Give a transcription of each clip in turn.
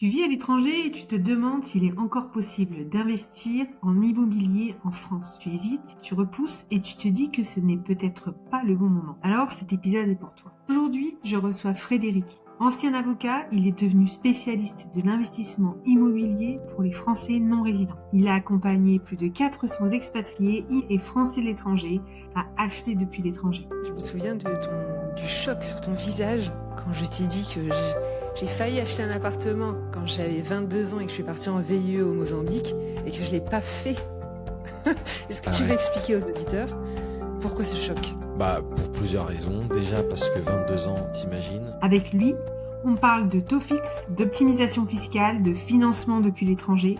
Tu vis à l'étranger et tu te demandes s'il est encore possible d'investir en immobilier en France. Tu hésites, tu repousses et tu te dis que ce n'est peut-être pas le bon moment. Alors cet épisode est pour toi. Aujourd'hui, je reçois Frédéric. Ancien avocat, il est devenu spécialiste de l'investissement immobilier pour les Français non résidents. Il a accompagné plus de 400 expatriés et Français de l'étranger à acheter depuis l'étranger. Je me souviens du choc sur ton visage quand je t'ai dit que j'ai failli acheter un appartement quand j'avais 22 ans et que je suis partie en VIE au Mozambique et que je ne l'ai pas fait. Est-ce que tu veux expliquer aux auditeurs pourquoi ce choc? Pour plusieurs raisons. Déjà parce que 22 ans, t'imagines. Avec lui, on parle de taux fixe, d'optimisation fiscale, de financement depuis l'étranger,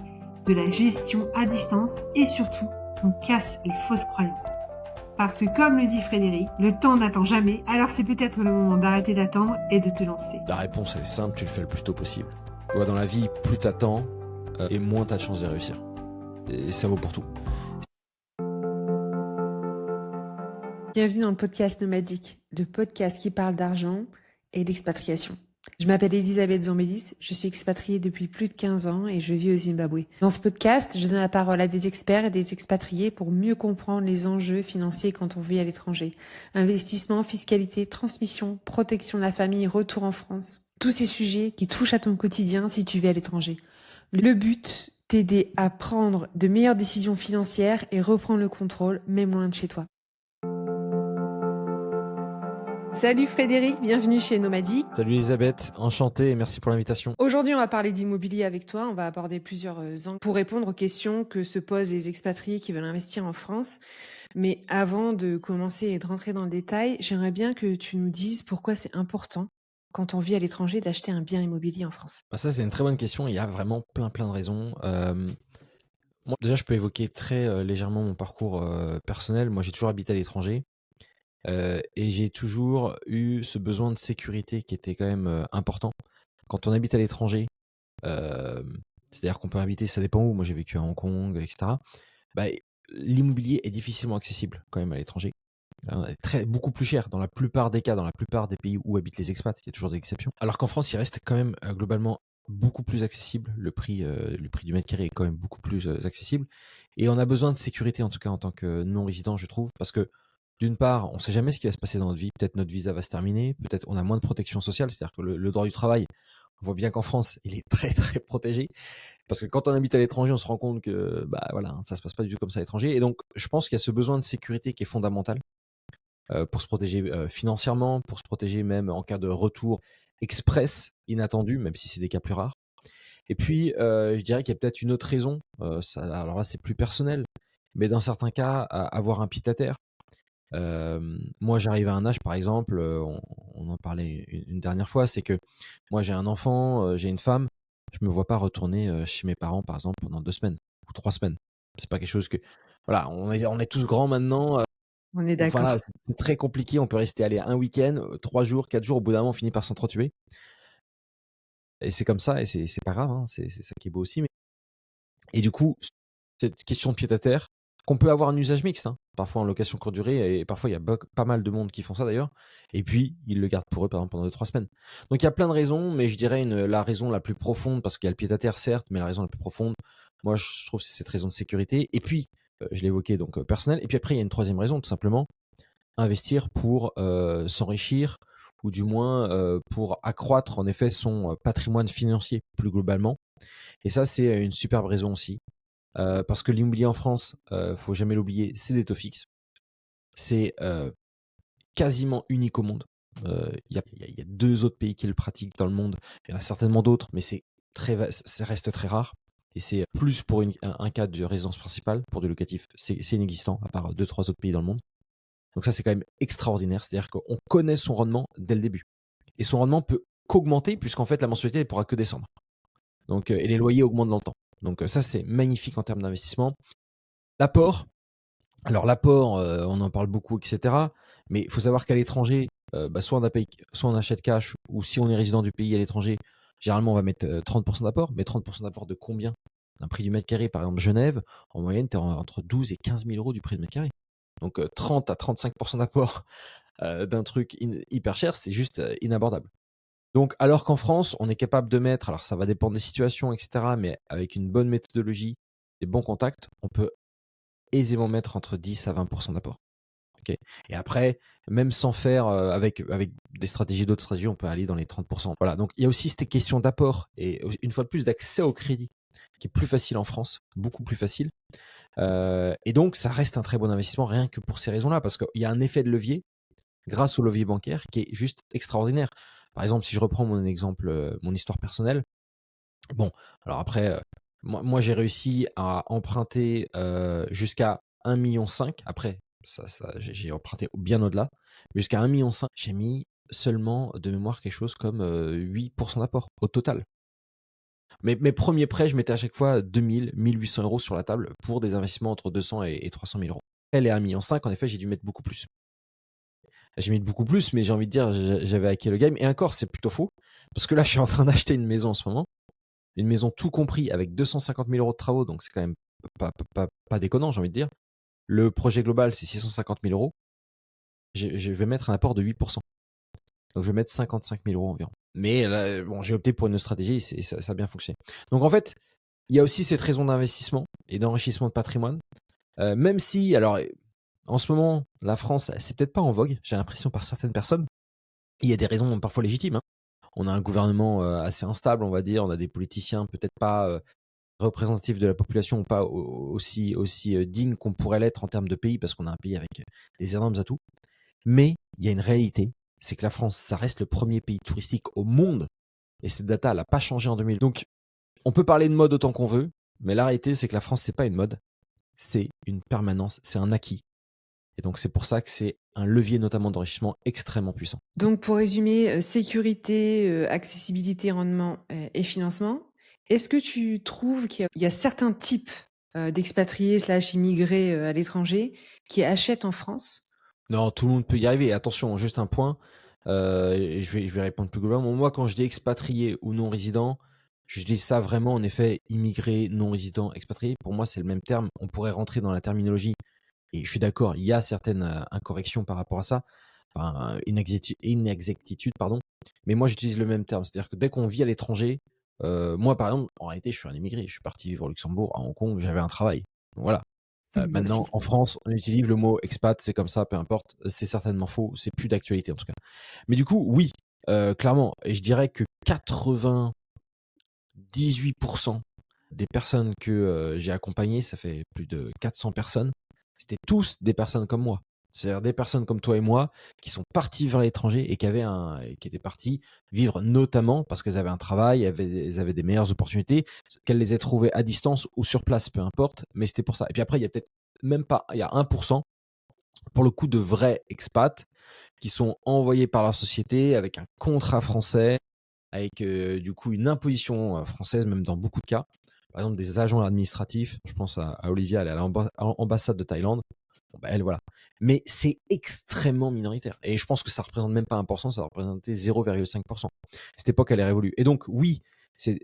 de la gestion à distance et surtout, on casse les fausses croyances. Parce que comme le dit Frédéric, le temps n'attend jamais, alors c'est peut-être le moment d'arrêter d'attendre et de te lancer. La réponse elle est simple, tu le fais le plus tôt possible. Tu vois, dans la vie, plus t'attends et moins t'as de chances de réussir. Et ça vaut pour tout. Bienvenue dans le podcast Nomadique, le podcast qui parle d'argent et d'expatriation. Je m'appelle Elisabeth Zambélis, je suis expatriée depuis plus de 15 ans et je vis au Zimbabwe. Dans ce podcast, je donne la parole à des experts et des expatriés pour mieux comprendre les enjeux financiers quand on vit à l'étranger. Investissement, fiscalité, transmission, protection de la famille, retour en France. Tous ces sujets qui touchent à ton quotidien si tu vis à l'étranger. Le but, t'aider à prendre de meilleures décisions financières et reprendre le contrôle, même loin de chez toi. Salut Frédéric, bienvenue chez Nomadique. Salut Elisabeth, enchanté et merci pour l'invitation. Aujourd'hui, on va parler d'immobilier avec toi. On va aborder plusieurs angles pour répondre aux questions que se posent les expatriés qui veulent investir en France. Mais avant de commencer et de rentrer dans le détail, j'aimerais bien que tu nous dises pourquoi c'est important quand on vit à l'étranger d'acheter un bien immobilier en France. Ça c'est une très bonne question, il y a vraiment plein de raisons. Moi déjà je peux évoquer très légèrement mon parcours personnel. Moi j'ai toujours habité à l'étranger. Et j'ai toujours eu ce besoin de sécurité qui était quand même important. Quand on habite à l'étranger, c'est-à-dire qu'on peut habiter, ça dépend où, moi j'ai vécu à Hong Kong, etc. L'immobilier est difficilement accessible quand même à l'étranger. Beaucoup plus cher dans la plupart des cas, dans la plupart des pays où habitent les expats, il y a toujours des exceptions. Alors qu'en France, il reste quand même globalement beaucoup plus accessible. Le prix du mètre carré est quand même beaucoup plus accessible. Et on a besoin de sécurité, en tout cas en tant que non-résident, je trouve, parce que d'une part, on ne sait jamais ce qui va se passer dans notre vie. Peut-être notre visa va se terminer, peut-être on a moins de protection sociale, c'est-à-dire que le droit du travail, on voit bien qu'en France, il est très protégé. Parce que quand on habite à l'étranger, on se rend compte que ça se passe pas du tout comme ça à l'étranger. Et donc, je pense qu'il y a ce besoin de sécurité qui est fondamental pour se protéger financièrement, pour se protéger même en cas de retour express, inattendu, même si c'est des cas plus rares. Et puis, je dirais qu'il y a peut-être une autre raison. Alors là, c'est plus personnel, mais dans certains cas, avoir un pied-à-terre. Moi, j'arrive à un âge, par exemple, on en parlait une dernière fois, c'est que moi, j'ai un enfant, j'ai une femme, je me vois pas retourner chez mes parents, par exemple, pendant 2 semaines ou 3 semaines. C'est pas quelque chose que... Voilà, on est tous grands maintenant. On est Enfin, d'accord. là, c'est très compliqué. On peut rester aller un week-end, 3 jours, 4 jours. Au bout d'un moment, on finit par s'entretuer. Et c'est comme ça, et c'est pas grave, hein, c'est ça qui est beau aussi. Et du coup, cette question de pied-à-terre, qu'on peut avoir un usage mixte, hein, parfois en location courte durée, et parfois il y a pas mal de monde qui font ça d'ailleurs, et puis ils le gardent pour eux par exemple pendant 2-3 semaines. Donc il y a plein de raisons, mais je dirais la raison la plus profonde, parce qu'il y a le pied-à-terre certes, mais la raison la plus profonde, moi je trouve que c'est cette raison de sécurité, et puis je l'ai évoqué donc personnel, et puis après il y a une troisième raison, tout simplement, investir pour s'enrichir, ou du moins pour accroître en effet son patrimoine financier plus globalement. Et ça c'est une superbe raison aussi. Parce que l'immobilier en France, faut jamais l'oublier, c'est des taux fixes. C'est quasiment unique au monde. Il y a 2 autres pays qui le pratiquent dans le monde. Il y en a certainement d'autres, mais ça reste très rare. Et c'est plus pour un cas de résidence principale, pour du locatif, c'est inexistant, à part 2-3 autres pays dans le monde. Donc ça, c'est quand même extraordinaire. C'est-à-dire qu'on connaît son rendement dès le début. Et son rendement peut qu'augmenter, puisqu'en fait, la mensualité ne pourra que descendre. Donc, et les loyers augmentent dans le temps. Donc ça, c'est magnifique en termes d'investissement. L'apport, on en parle beaucoup, etc. Mais il faut savoir qu'à l'étranger, soit on achète cash, ou si on est résident du pays à l'étranger, généralement on va mettre 30% d'apport. Mais 30% d'apport de combien? Un prix du mètre carré, par exemple Genève, en moyenne, tu es entre 12 et 15 000 euros du prix du mètre carré. Donc 30 à 35% d'apport d'un truc hyper cher, c'est juste inabordable. Donc, alors qu'en France, on est capable de mettre, alors ça va dépendre des situations, etc., mais avec une bonne méthodologie, des bons contacts, on peut aisément mettre entre 10 à 20% d'apport. Ok. Et après, même sans faire avec des stratégies, d'autres stratégies, on peut aller dans les 30%. Voilà. Donc, il y a aussi cette question d'apport et une fois de plus d'accès au crédit qui est plus facile en France, beaucoup plus facile. Et donc, ça reste un très bon investissement rien que pour ces raisons-là, parce qu'il y a un effet de levier grâce au levier bancaire qui est juste extraordinaire. Par exemple, si je reprends mon exemple, mon histoire personnelle, bon, alors après, moi j'ai réussi à emprunter jusqu'à 1,5 million. Après, j'ai emprunté bien au-delà. Mais jusqu'à 1,5 million, j'ai mis seulement de mémoire quelque chose comme 8% d'apport au total. Mes premiers prêts, je mettais à chaque fois 2000, 1800 euros sur la table pour des investissements entre 200 et 300 000 euros. Elle est à 1,5 million, en effet, j'ai dû mettre beaucoup plus. J'ai mis beaucoup plus, mais j'ai envie de dire, j'avais hacké le game. Et encore, c'est plutôt faux. Parce que là, je suis en train d'acheter une maison en ce moment. Une maison tout compris avec 250 000 euros de travaux. Donc, c'est quand même pas déconnant, j'ai envie de dire. Le projet global, c'est 650 000 euros. Je vais mettre un apport de 8%. Donc, je vais mettre 55 000 euros environ. Mais là, bon, j'ai opté pour une autre stratégie et ça a bien fonctionné. Donc, en fait, il y a aussi cette raison d'investissement et d'enrichissement de patrimoine. Même si, alors, en ce moment, la France, c'est peut-être pas en vogue, j'ai l'impression par certaines personnes. Il y a des raisons parfois légitimes. Hein. On a un gouvernement assez instable, on va dire. On a des politiciens peut-être pas représentatifs de la population ou pas aussi dignes qu'on pourrait l'être en termes de pays, parce qu'on a un pays avec des énormes atouts. Mais il y a une réalité, c'est que la France, ça reste le premier pays touristique au monde. Et cette data, elle n'a pas changé en 2000. Donc, on peut parler de mode autant qu'on veut, mais la réalité, c'est que la France, c'est pas une mode. C'est une permanence, c'est un acquis. Et donc, c'est pour ça que c'est un levier notamment d'enrichissement extrêmement puissant. Donc, pour résumer, sécurité, accessibilité, rendement et financement, est-ce que tu trouves qu'il y a certains types d'expatriés / immigrés à l'étranger qui achètent en France? Non, tout le monde peut y arriver. Attention, juste un point. Et je vais répondre plus globalement. Moi, quand je dis expatrié ou non résident, j'utilise ça vraiment en effet immigré, non résident, expatrié. Pour moi, c'est le même terme. On pourrait rentrer dans la terminologie. Et je suis d'accord, il y a certaines incorrections par rapport à ça, enfin, inexactitudes, pardon. Mais moi, j'utilise le même terme. C'est-à-dire que dès qu'on vit à l'étranger, moi, par exemple, en réalité, je suis un immigré. Je suis parti vivre au Luxembourg, à Hong Kong, j'avais un travail. Donc, voilà. Moi aussi. Maintenant, en France, on utilise le mot expat, c'est comme ça, peu importe. C'est certainement faux, c'est plus d'actualité en tout cas. Mais du coup, oui, clairement, et je dirais que 98% des personnes que j'ai accompagnées, ça fait plus de 400 personnes, c'était tous des personnes comme moi. C'est-à-dire des personnes comme toi et moi qui sont parties vers l'étranger et qui étaient parties vivre notamment parce qu'elles avaient un travail, elles avaient des meilleures opportunités, qu'elles les aient trouvées à distance ou sur place, peu importe, mais c'était pour ça. Et puis après, il y a peut-être même pas, il y a 1% pour le coup de vrais expats qui sont envoyés par leur société avec un contrat français, avec du coup une imposition française, même dans beaucoup de cas. Par exemple, des agents administratifs, je pense à Olivia, elle est à l'ambassade de Thaïlande. Bon, bah, elle, voilà. Mais c'est extrêmement minoritaire. Et je pense que ça représente même pas 1%, ça représentait 0,5%. Cette époque, elle est révolue. Et donc, oui, c'est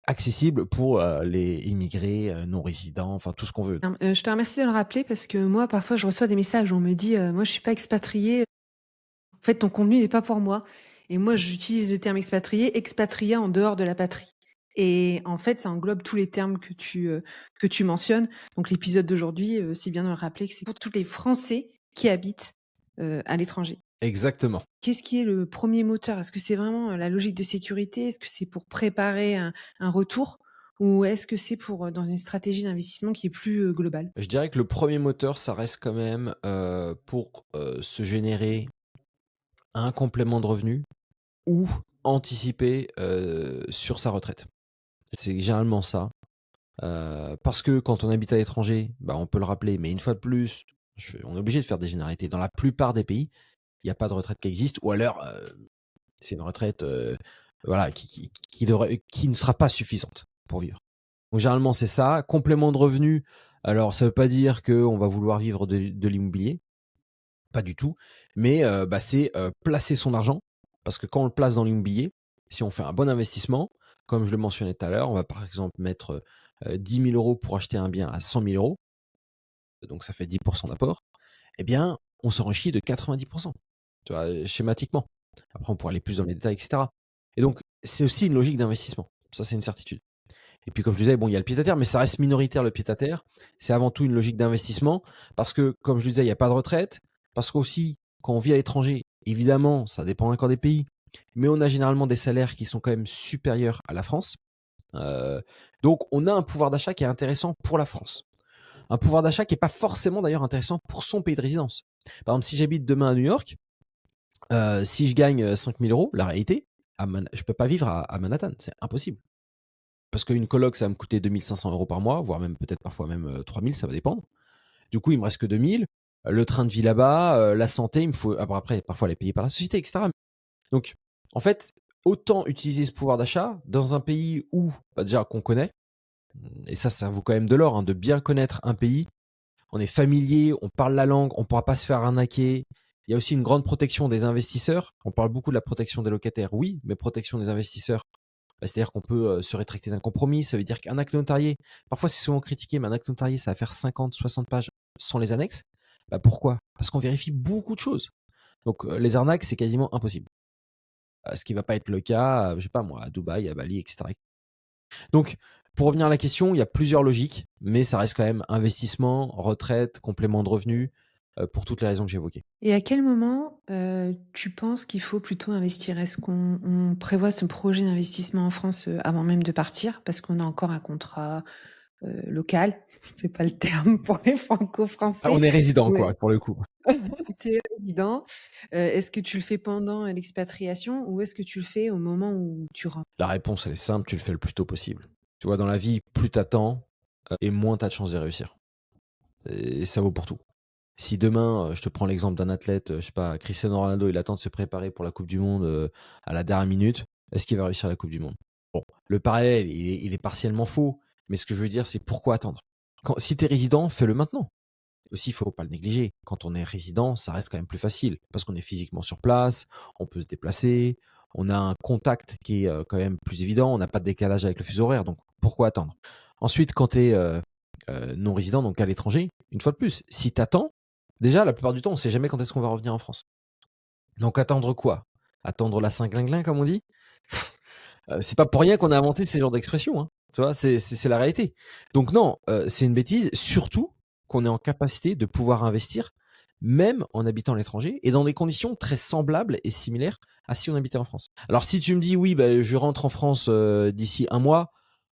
accessible pour les immigrés, non-résidents, enfin tout ce qu'on veut. Je te remercie de le rappeler parce que moi, parfois, je reçois des messages où on me dit moi, je suis pas expatrié. En fait, ton contenu n'est pas pour moi. Et moi, j'utilise le terme expatrié en dehors de la patrie. Et en fait, ça englobe tous les termes que tu mentionnes. Donc, l'épisode d'aujourd'hui, c'est bien de le rappeler que c'est pour tous les Français qui habitent à l'étranger. Exactement. Qu'est-ce qui est le premier moteur? Est-ce que c'est vraiment la logique de sécurité? Est-ce que c'est pour préparer un retour? Ou est-ce que c'est pour dans une stratégie d'investissement qui est plus globale? Je dirais que le premier moteur, ça reste quand même pour se générer un complément de revenu ou anticiper sur sa retraite. C'est généralement ça. Parce que quand on habite à l'étranger, bah, on peut le rappeler, mais une fois de plus, on est obligé de faire des généralités. Dans la plupart des pays, il n'y a pas de retraite qui existe, ou alors c'est une retraite voilà, qui ne sera pas suffisante pour vivre. Donc généralement c'est ça. Complément de revenu, alors ça ne veut pas dire qu'on va vouloir vivre de l'immobilier, pas du tout, mais c'est placer son argent, parce que quand on le place dans l'immobilier, si on fait un bon investissement, comme je le mentionnais tout à l'heure, on va par exemple mettre 10 000 euros pour acheter un bien à 100 000 euros, donc ça fait 10% d'apport, eh bien on s'enrichit de 90%, tu vois, schématiquement. Après, on pourra aller plus dans les détails, etc. Et donc, c'est aussi une logique d'investissement. Ça, c'est une certitude. Et puis, comme je disais, bon, il y a le pied-à-terre, mais ça reste minoritaire, le pied-à-terre. C'est avant tout une logique d'investissement parce que, comme je disais, il n'y a pas de retraite. Parce qu'aussi, quand on vit à l'étranger, évidemment, ça dépend encore des pays, mais on a généralement des salaires qui sont quand même supérieurs à la France. Donc, on a un pouvoir d'achat qui est intéressant pour la France. Un pouvoir d'achat qui n'est pas forcément d'ailleurs intéressant pour son pays de résidence. Par exemple, si j'habite demain à New York, si je gagne 5 000 euros, la réalité, je ne peux pas vivre à Manhattan. C'est impossible. Parce qu'une coloc, ça va me coûter 2 500 euros par mois, voire même peut-être parfois même 3 000, ça va dépendre. Du coup, il me reste que 2 000. Le train de vie là-bas, la santé, il me faut. Après, parfois, elle est payée par la société, etc. Donc, en fait, autant utiliser ce pouvoir d'achat dans un pays où, déjà, qu'on connaît, et ça vaut quand même de l'or, de bien connaître un pays. On est familier, on parle la langue, on ne pourra pas se faire arnaquer. Il y a aussi une grande protection des investisseurs. On parle beaucoup de la protection des locataires, oui, mais protection des investisseurs, c'est-à-dire qu'on peut se rétracter d'un compromis. Ça veut dire qu'un acte notarié, parfois c'est souvent critiqué, mais un acte notarié, ça va faire 50, 60 pages sans les annexes. Pourquoi ? Parce qu'on vérifie beaucoup de choses. Donc les arnaques, c'est quasiment impossible. Ce qui ne va pas être le cas, je sais pas moi, à Dubaï, à Bali, etc. Donc, pour revenir à la question, il y a plusieurs logiques, mais ça reste quand même investissement, retraite, complément de revenus, pour toutes les raisons que j'ai évoquées. Et à quel moment tu penses qu'il faut plutôt investir? Est-ce qu'on prévoit ce projet d'investissement en France avant même de partir parce qu'on a encore un contrat local? C'est pas le terme pour les franco-français. On est résident, Ouais. quoi, pour le coup. Tu es résident. Est-ce que tu le fais pendant l'expatriation ou est-ce que tu le fais au moment où tu rentres? La réponse, elle est simple, tu le fais le plus tôt possible. Tu vois, dans la vie, plus t'attends, et moins t'as de chances de réussir. Et ça vaut pour tout. Si demain, je te prends l'exemple d'un athlète, je sais pas, Cristiano Ronaldo, il attend de se préparer pour la Coupe du Monde à la dernière minute, est-ce qu'il va réussir la Coupe du Monde? Bon, le parallèle, il est partiellement faux, mais ce que je veux dire, c'est pourquoi attendre? Si tu es résident, fais-le maintenant. Aussi, il faut pas le négliger. Quand on est résident, ça reste quand même plus facile parce qu'on est physiquement sur place, on peut se déplacer, on a un contact qui est quand même plus évident, on n'a pas de décalage avec le fuseau horaire, donc pourquoi attendre? Ensuite, quand tu es non résident, donc à l'étranger, une fois de plus, si tu attends, déjà, la plupart du temps, on ne sait jamais quand est-ce qu'on va revenir en France. Donc attendre quoi? Attendre la Saint-Glinglin, comme on dit? C'est pas pour rien qu'on a inventé ces genres d'expressions, hein. Tu vois, c'est la réalité. Donc non, c'est une bêtise, surtout qu'on est en capacité de pouvoir investir, même en habitant à l'étranger, et dans des conditions très semblables et similaires à si on habitait en France. Alors si tu me dis oui, je rentre en France d'ici un mois,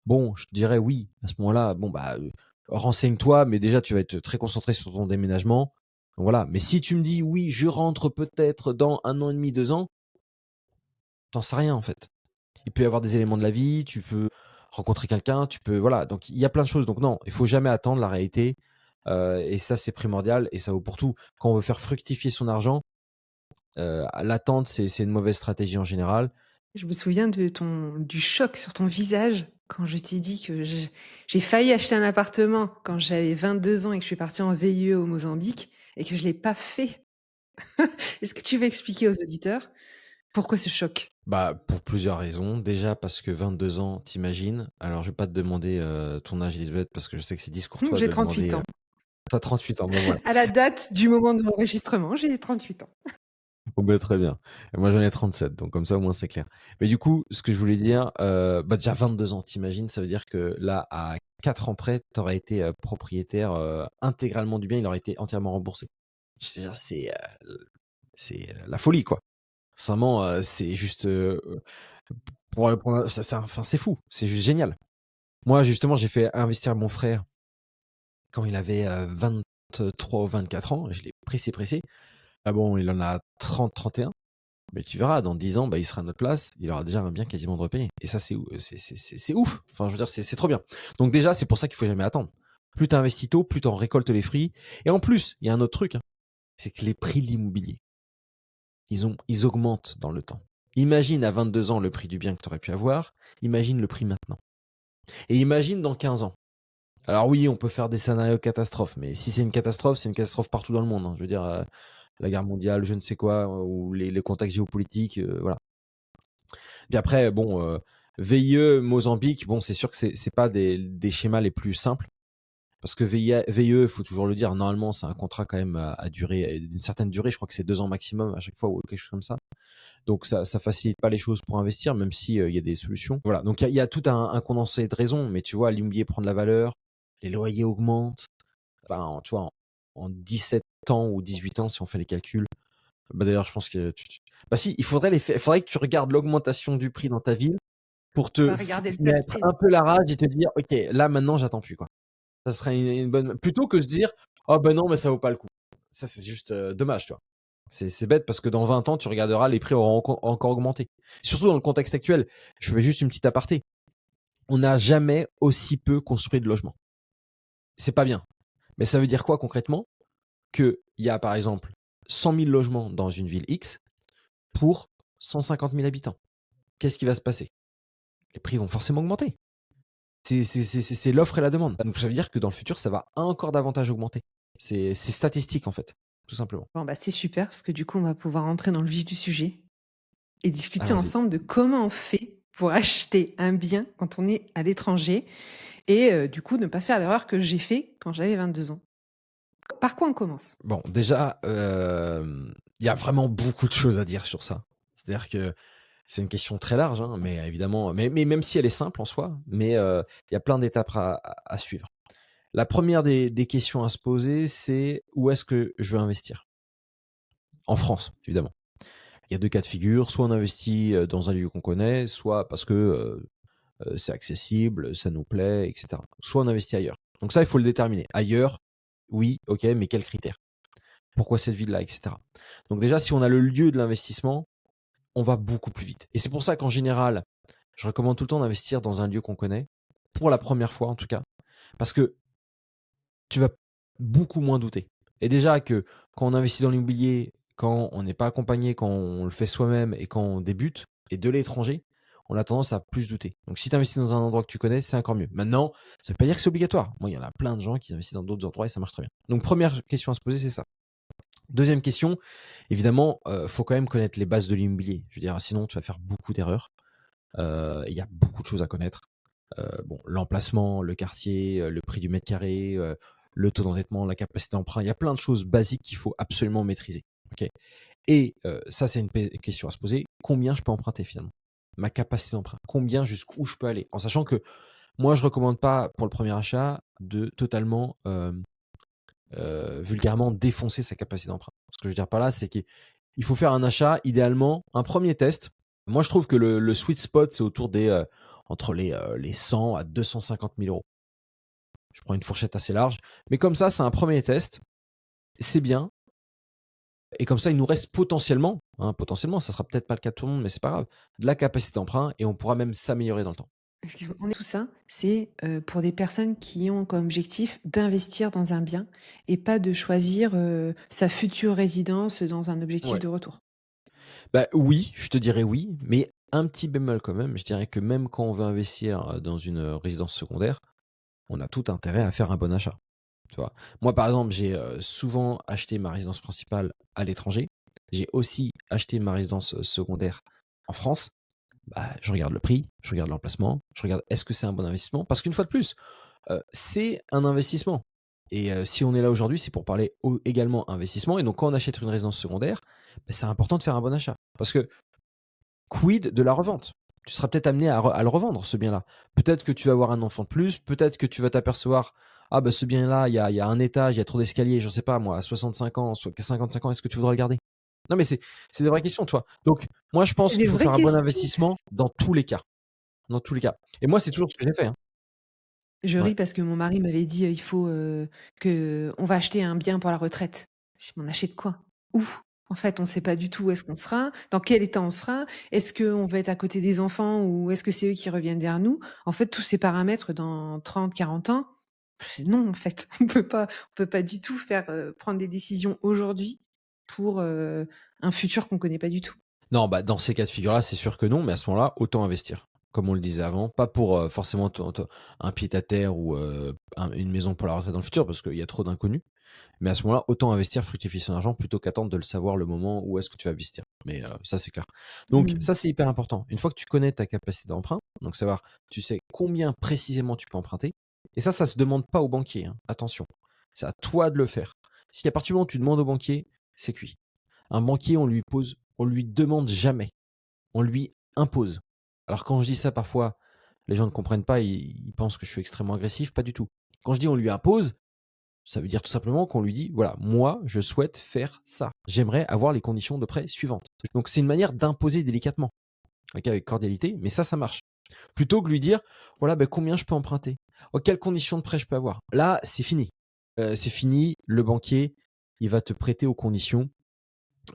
bon, je te dirais oui. À ce moment-là, bon renseigne-toi, mais déjà tu vas être très concentré sur ton déménagement. Donc voilà. Mais si tu me dis oui, je rentre peut-être dans 1 an et demi, 2 ans, t'en sais rien en fait. Il peut y avoir des éléments de la vie, tu peux rencontrer quelqu'un, voilà. Donc il y a plein de choses. Donc non, il faut jamais attendre la réalité. Et ça, c'est primordial et ça vaut pour tout. Quand on veut faire fructifier son argent, l'attente, c'est une mauvaise stratégie en général. Je me souviens du choc sur ton visage quand je t'ai dit que j'ai failli acheter un appartement quand j'avais 22 ans et que je suis partie en VIE au Mozambique et que je l'ai pas fait. Est-ce que tu veux expliquer aux auditeurs pourquoi ce choc? Pour plusieurs raisons. Déjà parce que 22 ans, t'imagines. Alors, je vais pas te demander ton âge, Elisabeth, parce que je sais que c'est discourtois J'ai de 38 demander. ans. T'as 38 ans, bon voilà. À la date du moment de l'enregistrement, j'ai 38 ans. Bon, très bien. Et moi, j'en ai 37, donc comme ça, au moins, c'est clair. Mais du coup, ce que je voulais dire, déjà 22 ans, t'imagines, ça veut dire que là, à 4 ans près, t'aurais été propriétaire intégralement du bien, il aurait été entièrement remboursé. C'est la folie, quoi. Sincèrement, c'est juste c'est fou, c'est juste génial. Moi, justement, j'ai fait investir mon frère quand il avait 23 ou 24 ans. Je l'ai pressé. Ah bon, il en a 30, 31. Mais tu verras, dans 10 ans, il sera à notre place. Il aura déjà un bien quasiment de repayé. Et ça, c'est ouf. Enfin, je veux dire, c'est trop bien. Donc déjà, c'est pour ça qu'il faut jamais attendre. Plus tu investis tôt, plus tu en récoltes les fruits. Et en plus, il y a un autre truc, hein, c'est que les prix de l'immobilier, ils augmentent dans le temps. Imagine à 22 ans le prix du bien que tu aurais pu avoir. Imagine le prix maintenant. Et imagine dans 15 ans. Alors oui, on peut faire des scénarios catastrophes, mais si c'est une catastrophe partout dans le monde, hein. Je veux dire, la guerre mondiale, je ne sais quoi, ou les contextes géopolitiques, voilà. Puis après, bon, VIE, Mozambique, bon, c'est sûr que c'est pas des schémas les plus simples. Parce que VIE, il faut toujours le dire, normalement, c'est un contrat quand même à durée, d'une certaine durée. Je crois que c'est 2 ans maximum à chaque fois ou quelque chose comme ça. Donc ça facilite pas les choses pour investir, même si il y a des solutions. Voilà. Donc il y a tout un condensé de raisons, mais tu vois, l'immobilier prend de la valeur, les loyers augmentent. Enfin, tu vois, en 17 ans ou 18 ans, si on fait les calculs. Bah d'ailleurs, je pense que bah si, il faudrait que tu regardes l'augmentation du prix dans ta ville pour On va te regarder le mettre passé. un peu la rage et te dire, ok, là maintenant, j'attends plus quoi. Ça serait une bonne, plutôt que se dire, oh ben non, mais ça vaut pas le coup. Ça c'est juste dommage, tu vois. C'est bête parce que dans 20 ans, tu regarderas, les prix auront encore augmenté. Surtout dans le contexte actuel. Je fais juste une petite aparté. On n'a jamais aussi peu construit de logements. C'est pas bien. Mais ça veut dire quoi concrètement? Qu'il y a par exemple 100 000 logements dans une ville X pour 150 000 habitants. Qu'est-ce qui va se passer? Les prix vont forcément augmenter. C'est l'offre et la demande. Donc ça veut dire que dans le futur, ça va encore davantage augmenter. C'est statistique en fait, tout simplement. Bon, bah, c'est super parce que du coup, on va pouvoir entrer dans le vif du sujet et discuter Allons-y. ensemble de comment on fait pour acheter un bien quand on est à l'étranger et du coup, ne pas faire l'erreur que j'ai fait quand j'avais 22 ans. Par quoi on commence? Bon, déjà, il y a vraiment beaucoup de choses à dire sur ça. C'est-à-dire que c'est une question très large, hein, mais évidemment, mais même si elle est simple en soi, mais il y a plein d'étapes à suivre. La première des questions à se poser, c'est où est-ce que je veux investir? En France, évidemment. Il y a 2 cas de figure, soit on investit dans un lieu qu'on connaît, soit parce que c'est accessible, ça nous plaît, etc. Soit on investit ailleurs. Donc ça, il faut le déterminer. Ailleurs, oui, ok, mais quels critères? Pourquoi cette ville-là, etc. Donc déjà, si on a le lieu de l'investissement, on va beaucoup plus vite. Et c'est pour ça qu'en général, je recommande tout le temps d'investir dans un lieu qu'on connaît, pour la première fois en tout cas, parce que tu vas beaucoup moins douter. Et déjà que quand on investit dans l'immobilier, quand on n'est pas accompagné, quand on le fait soi-même et quand on débute, et de l'étranger, on a tendance à plus douter. Donc si tu investis dans un endroit que tu connais, c'est encore mieux. Maintenant, ça ne veut pas dire que c'est obligatoire. Moi, il y en a plein de gens qui investissent dans d'autres endroits et ça marche très bien. Donc première question à se poser, c'est ça. Deuxième question, évidemment, faut quand même connaître les bases de l'immobilier. Je veux dire, sinon tu vas faire beaucoup d'erreurs. Il y a beaucoup de choses à connaître. Bon, l'emplacement, le quartier, le prix du mètre carré, le taux d'endettement, la capacité d'emprunt. Il y a plein de choses basiques qu'il faut absolument maîtriser. Ok. Et ça, c'est une question à se poser. Combien je peux emprunter finalement? Ma capacité d'emprunt. Combien, jusqu'où je peux aller? En sachant que moi, je recommande pas pour le premier achat de totalement vulgairement défoncer sa capacité d'emprunt. Ce que je veux dire par là, c'est qu'il faut faire un achat, idéalement, un premier test. Moi, je trouve que le sweet spot, c'est autour des entre les 100 à 250 000 euros. Je prends une fourchette assez large. Mais comme ça, c'est un premier test. C'est bien. Et comme ça, il nous reste potentiellement, potentiellement, ça sera peut-être pas le cas de tout le monde, mais c'est pas grave, de la capacité d'emprunt et on pourra même s'améliorer dans le temps. Excuse-moi, tout ça, c'est pour des personnes qui ont comme objectif d'investir dans un bien et pas de choisir sa future résidence dans un objectif Ouais. de retour. Bah oui, je te dirais oui, mais un petit bémol quand même. Je dirais que même quand on veut investir dans une résidence secondaire, on a tout intérêt à faire un bon achat. Tu vois. Moi, par exemple, j'ai souvent acheté ma résidence principale à l'étranger. J'ai aussi acheté ma résidence secondaire en France. Bah, je regarde le prix, je regarde l'emplacement, je regarde est-ce que c'est un bon investissement. Parce qu'une fois de plus, c'est un investissement. Et si on est là aujourd'hui, c'est pour parler également investissement. Et donc, quand on achète une résidence secondaire, bah, c'est important de faire un bon achat. Parce que quid de la revente? Tu seras peut-être amené à le revendre, ce bien-là. Peut-être que tu vas avoir un enfant de plus, peut-être que tu vas t'apercevoir, ah bah ce bien-là, il y a un étage, il y a trop d'escaliers, je sais pas moi, à 65 ans, 55 ans, est-ce que tu voudras le garder? Non mais c'est des vraies questions, toi. Donc moi je C'est pense des qu'il faut vraies faire un bon questions. investissement dans tous les cas. Dans tous les cas. Et moi c'est toujours ce que j'ai fait, hein. Je Ouais. ris parce que mon mari m'avait dit il faut que on va acheter un bien pour la retraite. Je dis, mais on achète quoi? Où? En fait, on ne sait pas du tout où est-ce qu'on sera, dans quel état on sera. Est-ce qu'on va être à côté des enfants ou est-ce que c'est eux qui reviennent vers nous? En fait, tous ces paramètres dans 30, 40 ans, non, en fait, on peut pas du tout faire prendre des décisions aujourd'hui pour un futur qu'on connaît pas du tout. Non, bah dans ces cas de figure-là, c'est sûr que non, mais à ce moment-là, autant investir. Comme on le disait avant, pas pour forcément un pied-à-terre ou une maison pour la retraite dans le futur, parce qu'il y a trop d'inconnus. Mais à ce moment-là, autant investir, fructifier son argent plutôt qu'attendre de le savoir le moment où est-ce que tu vas investir. Mais ça, c'est clair. Donc, Mm. ça, c'est hyper important. Une fois que tu connais ta capacité d'emprunt, donc savoir, tu sais combien précisément tu peux emprunter, Et ça se demande pas au banquier, hein. Attention, c'est à toi de le faire. Si à partir du moment où tu demandes au banquier, c'est cuit. Un banquier, on lui demande jamais, on lui impose. Alors quand je dis ça, parfois, les gens ne comprennent pas, ils pensent que je suis extrêmement agressif, pas du tout. Quand je dis on lui impose, ça veut dire tout simplement qu'on lui dit, voilà, moi, je souhaite faire ça. J'aimerais avoir les conditions de prêt suivantes. Donc c'est une manière d'imposer délicatement, ok, avec cordialité, mais ça marche. Plutôt que lui dire, voilà, combien je peux emprunter, quelles conditions de prêt je peux avoir. Là, c'est fini. C'est fini, le banquier, il va te prêter aux conditions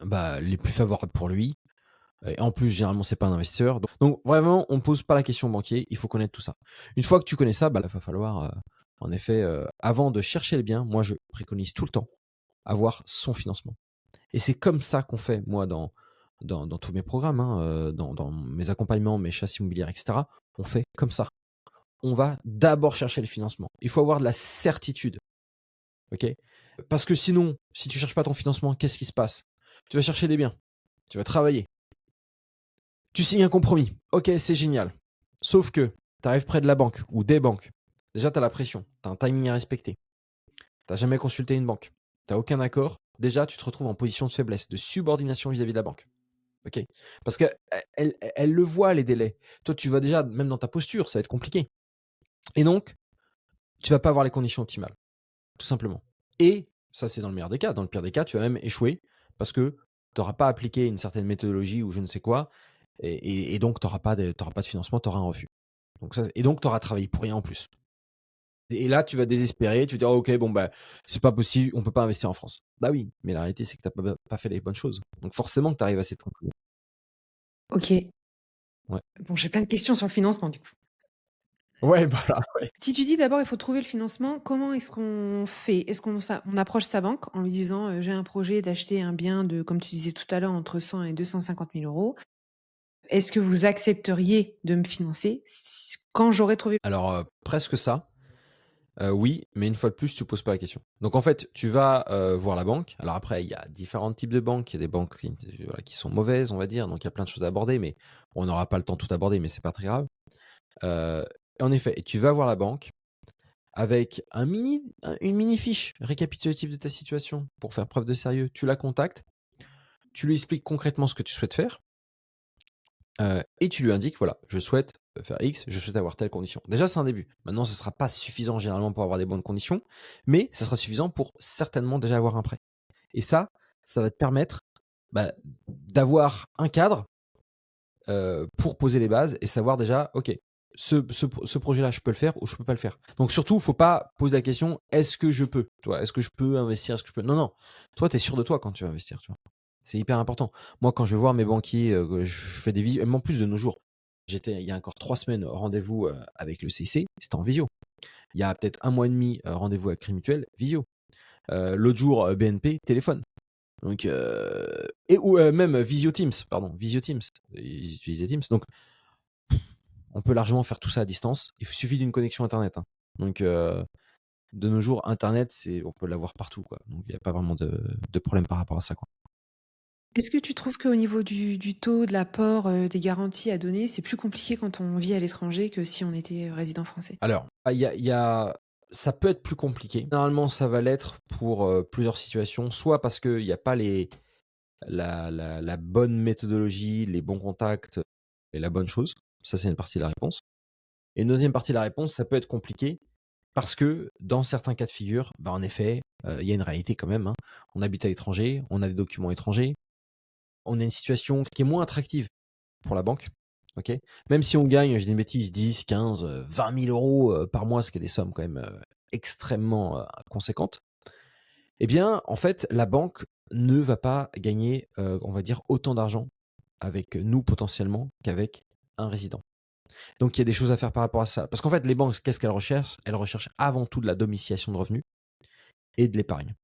les plus favorables pour lui. Et en plus, généralement, c'est pas un investisseur. Donc vraiment, on ne pose pas la question au banquier, il faut connaître tout ça. Une fois que tu connais ça, il va falloir, en effet, avant de chercher les biens, moi, je préconise tout le temps avoir son financement. Et c'est comme ça qu'on fait, moi, dans tous mes programmes, hein, dans mes accompagnements, mes chasses immobilières, etc. On fait comme ça. On va d'abord chercher le financement. Il faut avoir de la certitude. Ok ? Parce que sinon, si tu ne cherches pas ton financement, qu'est-ce qui se passe ? Tu vas chercher des biens. Tu vas travailler. Tu signes un compromis. Ok, c'est génial. Sauf que tu arrives près de la banque ou des banques. Déjà, tu as la pression. Tu as un timing à respecter. Tu n'as jamais consulté une banque. Tu n'as aucun accord. Déjà, tu te retrouves en position de faiblesse, de subordination vis-à-vis de la banque. Ok ? Parce qu'elle le voit, les délais. Toi, tu vas déjà, même dans ta posture, ça va être compliqué. Et donc, tu vas pas avoir les conditions optimales. Tout simplement. Et ça, c'est dans le meilleur des cas. Dans le pire des cas, tu vas même échouer parce que tu n'auras pas appliqué une certaine méthodologie ou je ne sais quoi. Et donc, tu n'auras pas de financement, tu auras un refus. Et donc, tu auras travaillé pour rien en plus. Et là, tu vas désespérer, tu vas dire, ok, c'est pas possible, on peut pas investir en France. Bah oui, mais la réalité, c'est que tu n'as pas fait les bonnes choses. Donc forcément que tu arrives à cette conclusion. Ok. Ouais. Bon, j'ai plein de questions sur le financement du coup. Ouais, voilà. Ouais. Si tu dis d'abord il faut trouver le financement, comment est-ce qu'on fait? Est-ce qu'on approche sa banque en lui disant j'ai un projet d'acheter un bien de, comme tu disais tout à l'heure, entre 100 et 250 000 euros. Est-ce que vous accepteriez de me financer quand j'aurai trouvé? Alors, presque ça. Oui, mais une fois de plus, tu poses pas la question. Donc en fait, tu vas voir la banque. Alors après, il y a différents types de banques. Il y a des banques qui sont mauvaises, on va dire. Donc il y a plein de choses à aborder, mais on n'aura pas le temps de tout aborder, mais c'est pas très grave. En effet, tu vas voir la banque avec une mini fiche récapitulative de ta situation pour faire preuve de sérieux. Tu la contactes, tu lui expliques concrètement ce que tu souhaites faire et tu lui indiques, voilà, je souhaite faire X, je souhaite avoir telle condition. Déjà, c'est un début. Maintenant, ce ne sera pas suffisant généralement pour avoir des bonnes conditions, mais ça sera suffisant pour certainement déjà avoir un prêt. Et ça va te permettre d'avoir un cadre pour poser les bases et savoir déjà, ok, ce projet-là, je peux le faire ou je peux pas le faire. Donc surtout, faut pas poser la question, est-ce que je peux, toi, est-ce que je peux investir, est-ce que je peux. Non, toi, tu es sûr de toi quand tu vas investir, tu vois. C'est hyper important. Moi, quand je vais voir mes banquiers, je fais des visios, même en plus de nos jours. J'étais il y a encore 3 semaines rendez-vous avec le CIC, c'était en visio. Il y a peut-être 1 mois et demi rendez-vous avec Crédit Mutuel, visio. L'autre jour BNP, téléphone. Donc ou même Visio Teams, ils utilisaient Teams. Donc on peut largement faire tout ça à distance. Il suffit d'une connexion internet, hein. Donc de nos jours, internet, on peut l'avoir partout, quoi. Donc il n'y a pas vraiment de problème par rapport à ça, quoi. Est-ce que tu trouves qu'au niveau du taux, de l'apport, des garanties à donner, c'est plus compliqué quand on vit à l'étranger que si on était résident français? Alors, ça peut être plus compliqué. Normalement, ça va l'être pour plusieurs situations, soit parce qu'il n'y a pas la bonne méthodologie, les bons contacts et la bonne chose. Ça, c'est une partie de la réponse. Et une deuxième partie de la réponse, ça peut être compliqué parce que dans certains cas de figure, en effet, il y a une réalité quand même, hein. On habite à l'étranger, on a des documents étrangers, on a une situation qui est moins attractive pour la banque. Ok, même si on gagne, je dis une bêtise, 10, 15, 20 000 euros par mois, ce qui est des sommes quand même extrêmement conséquentes, eh bien, en fait, la banque ne va pas gagner, on va dire, autant d'argent avec nous potentiellement qu'avec un résident. Donc, il y a des choses à faire par rapport à ça. Parce qu'en fait, les banques, qu'est-ce qu'elles recherchent? Elles recherchent avant tout de la domiciliation de revenus et de l'épargne.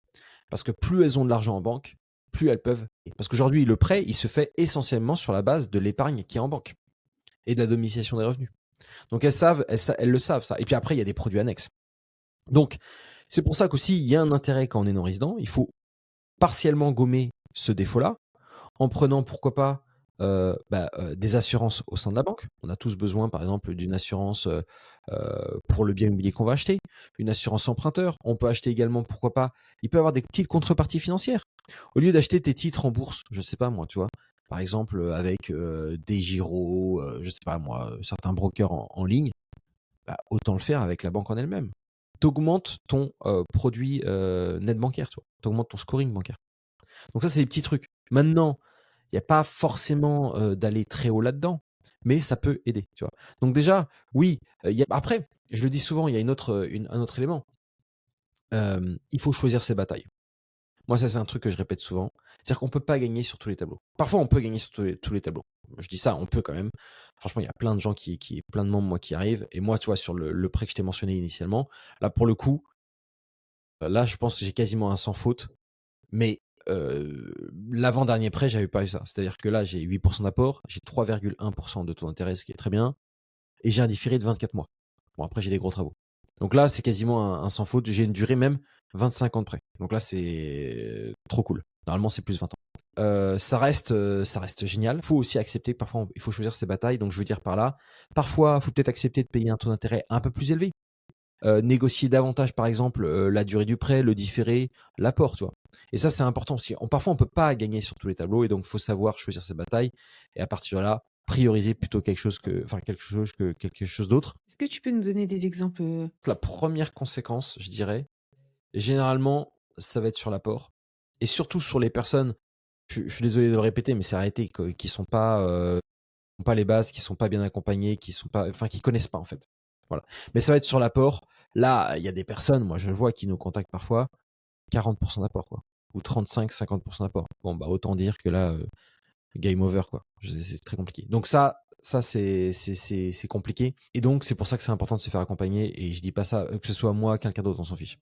Parce que plus elles ont de l'argent en banque, plus elles peuvent. Parce qu'aujourd'hui, le prêt, il se fait essentiellement sur la base de l'épargne qui est en banque et de la domiciliation des revenus. Donc, elles le savent, ça. Et puis après, il y a des produits annexes. Donc, c'est pour ça qu'aussi, il y a un intérêt quand on est non-résident. Il faut partiellement gommer ce défaut-là en prenant, pourquoi pas, des assurances au sein de la banque. On a tous besoin, par exemple, d'une assurance pour le bien immobilier qu'on va acheter, une assurance emprunteur. On peut acheter également, pourquoi pas, il peut y avoir des petites contreparties financières. Au lieu d'acheter tes titres en bourse, je sais pas moi, tu vois, par exemple avec des giros, je sais pas moi, certains brokers en ligne, autant le faire avec la banque en elle-même. T'augmentes ton produit net bancaire, tu vois. T'augmentes ton scoring bancaire. Donc ça, c'est des petits trucs. Maintenant, il n'y a pas forcément d'aller très haut là-dedans, mais ça peut aider, tu vois. Donc déjà, oui, après, je le dis souvent, il y a un autre élément. Il faut choisir ses batailles. Moi, ça, c'est un truc que je répète souvent. C'est-à-dire qu'on ne peut pas gagner sur tous les tableaux. Parfois, on peut gagner sur tous les tableaux. Je dis ça, on peut quand même. Franchement, il y a plein de gens plein de membres, moi, qui arrivent. Et moi, tu vois, sur le prêt que je t'ai mentionné initialement, là, pour le coup, là, je pense que j'ai quasiment un sans faute. Mais l'avant-dernier prêt, j'avais pas eu ça. C'est-à-dire que là, j'ai 8% d'apport, j'ai 3,1% de taux d'intérêt, ce qui est très bien, et j'ai un différé de 24 mois. Bon, après, j'ai des gros travaux. Donc là, c'est quasiment un sans faute. J'ai une durée même 25 ans de prêt. Donc là, c'est trop cool. Normalement, c'est plus 20 ans. Ça reste génial. Il faut aussi accepter que parfois, il faut choisir ses batailles. Donc, je veux dire par là, parfois, il faut peut-être accepter de payer un taux d'intérêt un peu plus élevé. Négocier davantage, par exemple, la durée du prêt, le différé, l'apport, tu vois. Et ça, c'est important aussi. Parfois, on peut pas gagner sur tous les tableaux, et donc, faut savoir choisir ses batailles. Et à partir de là, prioriser plutôt quelque chose que quelque chose d'autre. Est-ce que tu peux nous donner des exemples La première conséquence, je dirais, généralement, ça va être sur l'apport, et surtout sur les personnes. Je suis désolé de le répéter, mais c'est arrêté, qui sont pas les bases, qui sont pas bien accompagnés, qui connaissent pas en fait. Voilà. Mais ça va être sur l'apport. Là, il y a des personnes, moi je le vois, qui nous contactent parfois, 40% d'apport, quoi. Ou 35-50% d'apport. Bon, bah autant dire que là, game over, quoi. C'est très compliqué. Donc ça c'est compliqué. Et donc c'est pour ça que c'est important de se faire accompagner. Et je dis pas ça, que ce soit moi, quelqu'un d'autre, on s'en fiche.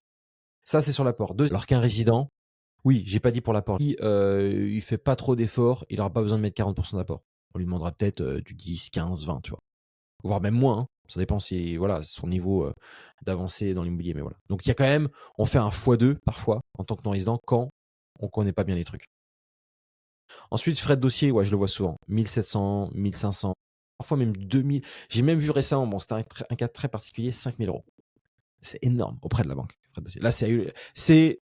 Ça, c'est sur l'apport. Alors qu'un résident, oui, j'ai pas dit pour l'apport. Il fait pas trop d'efforts, il aura pas besoin de mettre 40% d'apport. On lui demandera peut-être du 10, 15, 20, tu vois. Voire même moins, hein. Ça dépend si, voilà, son niveau d'avancée dans l'immobilier, mais voilà. Donc il y a quand même, on fait un x2 parfois en tant que non-résident quand on connaît pas bien les trucs. Ensuite, frais de dossier, ouais, je le vois souvent. 1700, 1500, parfois même 2000. J'ai même vu récemment, bon, c'était un cas très particulier, 5000 euros. C'est énorme auprès de la banque, frais de dossier. Là,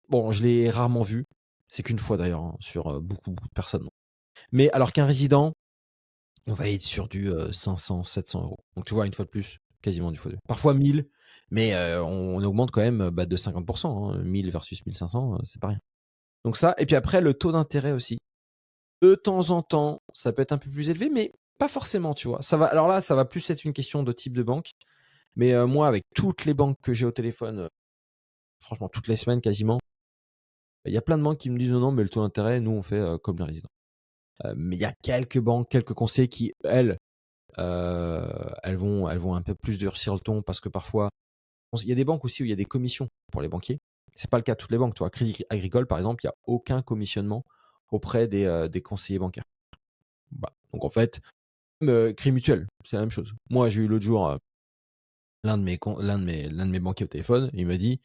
bon, je l'ai rarement vu. C'est qu'une fois d'ailleurs, hein, sur beaucoup de personnes. Mais alors qu'un résident, on va être sur du 500, 700 euros. Donc tu vois, une fois de plus, quasiment du fois deux. Parfois 1000, mais on augmente quand même de 50%. Hein. 1000 versus 1500, c'est pas rien. Donc ça, et puis après, le taux d'intérêt aussi. De temps en temps, ça peut être un peu plus élevé, mais pas forcément, tu vois. Alors là, ça va plus être une question de type de banque. Mais moi, avec toutes les banques que j'ai au téléphone, franchement, toutes les semaines quasiment, il y a plein de banques qui me disent non, mais le taux d'intérêt, nous, on fait comme les résidents. Mais il y a quelques banques, quelques conseils qui, elles vont un peu plus durcir le ton, parce que parfois, il y a des banques aussi où il y a des commissions pour les banquiers. C'est pas le cas de toutes les banques. Tu vois, Crédit Agricole, par exemple, il n'y a aucun commissionnement auprès des conseillers bancaires. Bah, donc en fait, Crédit Mutuel, c'est la même chose. Moi, j'ai eu l'autre jour l'un de mes banquiers au téléphone. Il m'a dit,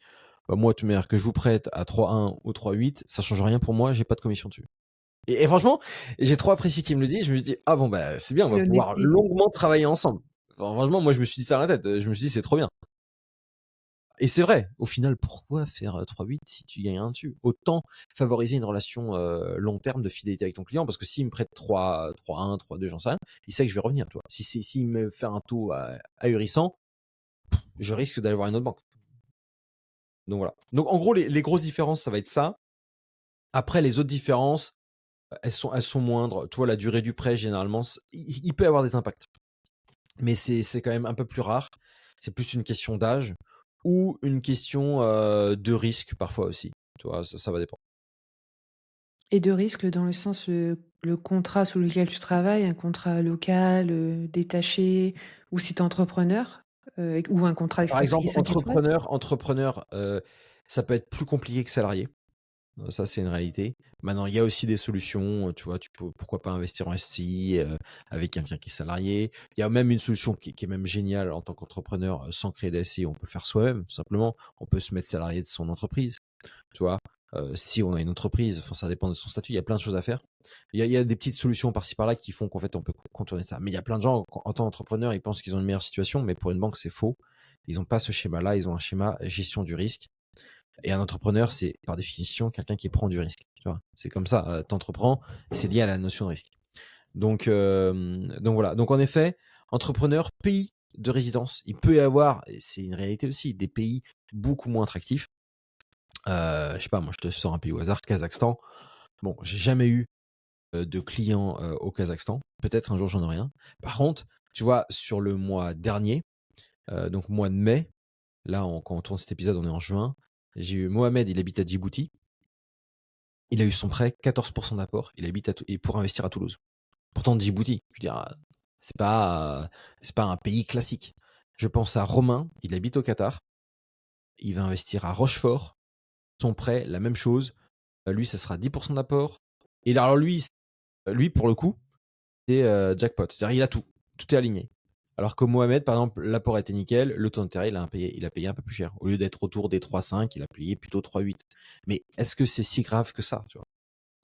moi, toute manière, que je vous prête à 3,1 ou 3,8, ça change rien pour moi. J'ai pas de commission dessus. Et franchement, j'ai trop apprécié qu'il me le dise. Je me suis dit, ah bon, bah, c'est bien, on va pouvoir l'honnêteté? longuement travailler ensemble. Enfin, franchement, moi, je me suis dit ça à la tête. Je me suis dit, c'est trop bien. Et c'est vrai, au final, pourquoi faire 3,8 si tu gagnes rien dessus? Autant favoriser une relation long terme de fidélité avec ton client, parce que s'il me prête 3,1, 3,2, j'en sais rien, il sait que je vais revenir, toi. S'il me fait un taux ahurissant, je risque d'aller voir une autre banque. Donc voilà. Donc en gros, les grosses différences, ça va être ça. Après, les autres différences, elles sont moindres. Tu vois, la durée du prêt, généralement, il peut y avoir des impacts. Mais c'est quand même un peu plus rare. C'est plus une question d'âge ou une question de risque parfois aussi. Tu vois, ça va dépendre. Et de risque dans le sens, le contrat sous lequel tu travailles, un contrat local, détaché, ou si tu es entrepreneur, ou un contrat Par expatrié exemple, 5 étoiles? entrepreneur, ça peut être plus compliqué que salarié. Ça, c'est une réalité. Maintenant, il y a aussi des solutions. Tu vois, tu peux, pourquoi pas investir en SCI avec quelqu'un qui est salarié. Il y a même une solution qui est même géniale en tant qu'entrepreneur, sans créer d'SCI. On peut le faire soi-même, tout simplement. On peut se mettre salarié de son entreprise. Tu vois, Si on a une entreprise, enfin, ça dépend de son statut. Il y a plein de choses à faire. Il y a des petites solutions par-ci par-là qui font qu'en fait, on peut contourner ça. Mais il y a plein de gens, en tant qu'entrepreneur, ils pensent qu'ils ont une meilleure situation, mais pour une banque, c'est faux. Ils n'ont pas ce schéma-là. Ils ont un schéma gestion du risque. Et un entrepreneur, c'est par définition quelqu'un qui prend du risque. Tu vois, c'est comme ça. T'entreprends, c'est lié à la notion de risque. Donc voilà. Donc en effet, entrepreneur, pays de résidence, il peut y avoir, et c'est une réalité aussi, des pays beaucoup moins attractifs. Je sais pas, moi je te sors un pays au hasard, Kazakhstan. Bon, j'ai jamais eu de clients au Kazakhstan. Peut-être un jour j'en aurai un. Par contre, tu vois, sur le mois dernier, donc mois de mai, là quand on tourne cet épisode, on est en juin. J'ai eu Mohamed, il habite à Djibouti. Il a eu son prêt, 14% d'apport. Il habite et pour investir à Toulouse. Pourtant Djibouti, je veux dire, c'est pas un pays classique. Je pense à Romain, il habite au Qatar. Il va investir à Rochefort. Son prêt, la même chose. Lui, ça sera 10% d'apport. Et alors lui, pour le coup, c'est jackpot. C'est-à-dire, il a tout. Tout est aligné. Alors que Mohamed, par exemple, l'apport était nickel. Le taux d'intérêt, il a payé un peu plus cher. Au lieu d'être autour des 3,5, il a payé plutôt 3,8. Mais est-ce que c'est si grave que ça, tu vois?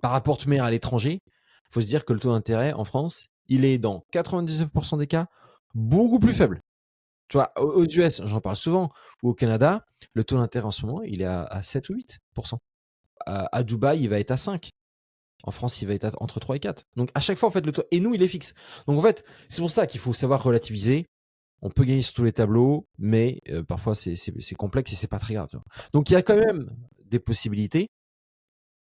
Par rapport à l'étranger, il faut se dire que le taux d'intérêt en France, il est dans 99% des cas beaucoup plus faible. Tu vois, aux US, j'en parle souvent, ou au Canada, le taux d'intérêt en ce moment, il est à 7 ou 8%. À Dubaï, il va être à 5. En France, il va être entre 3 et 4. Donc à chaque fois, en fait, le taux, et nous, il est fixe. Donc en fait, c'est pour ça qu'il faut savoir relativiser. On peut gagner sur tous les tableaux, mais parfois c'est complexe et c'est pas très grave. Tu vois. Donc il y a quand même des possibilités.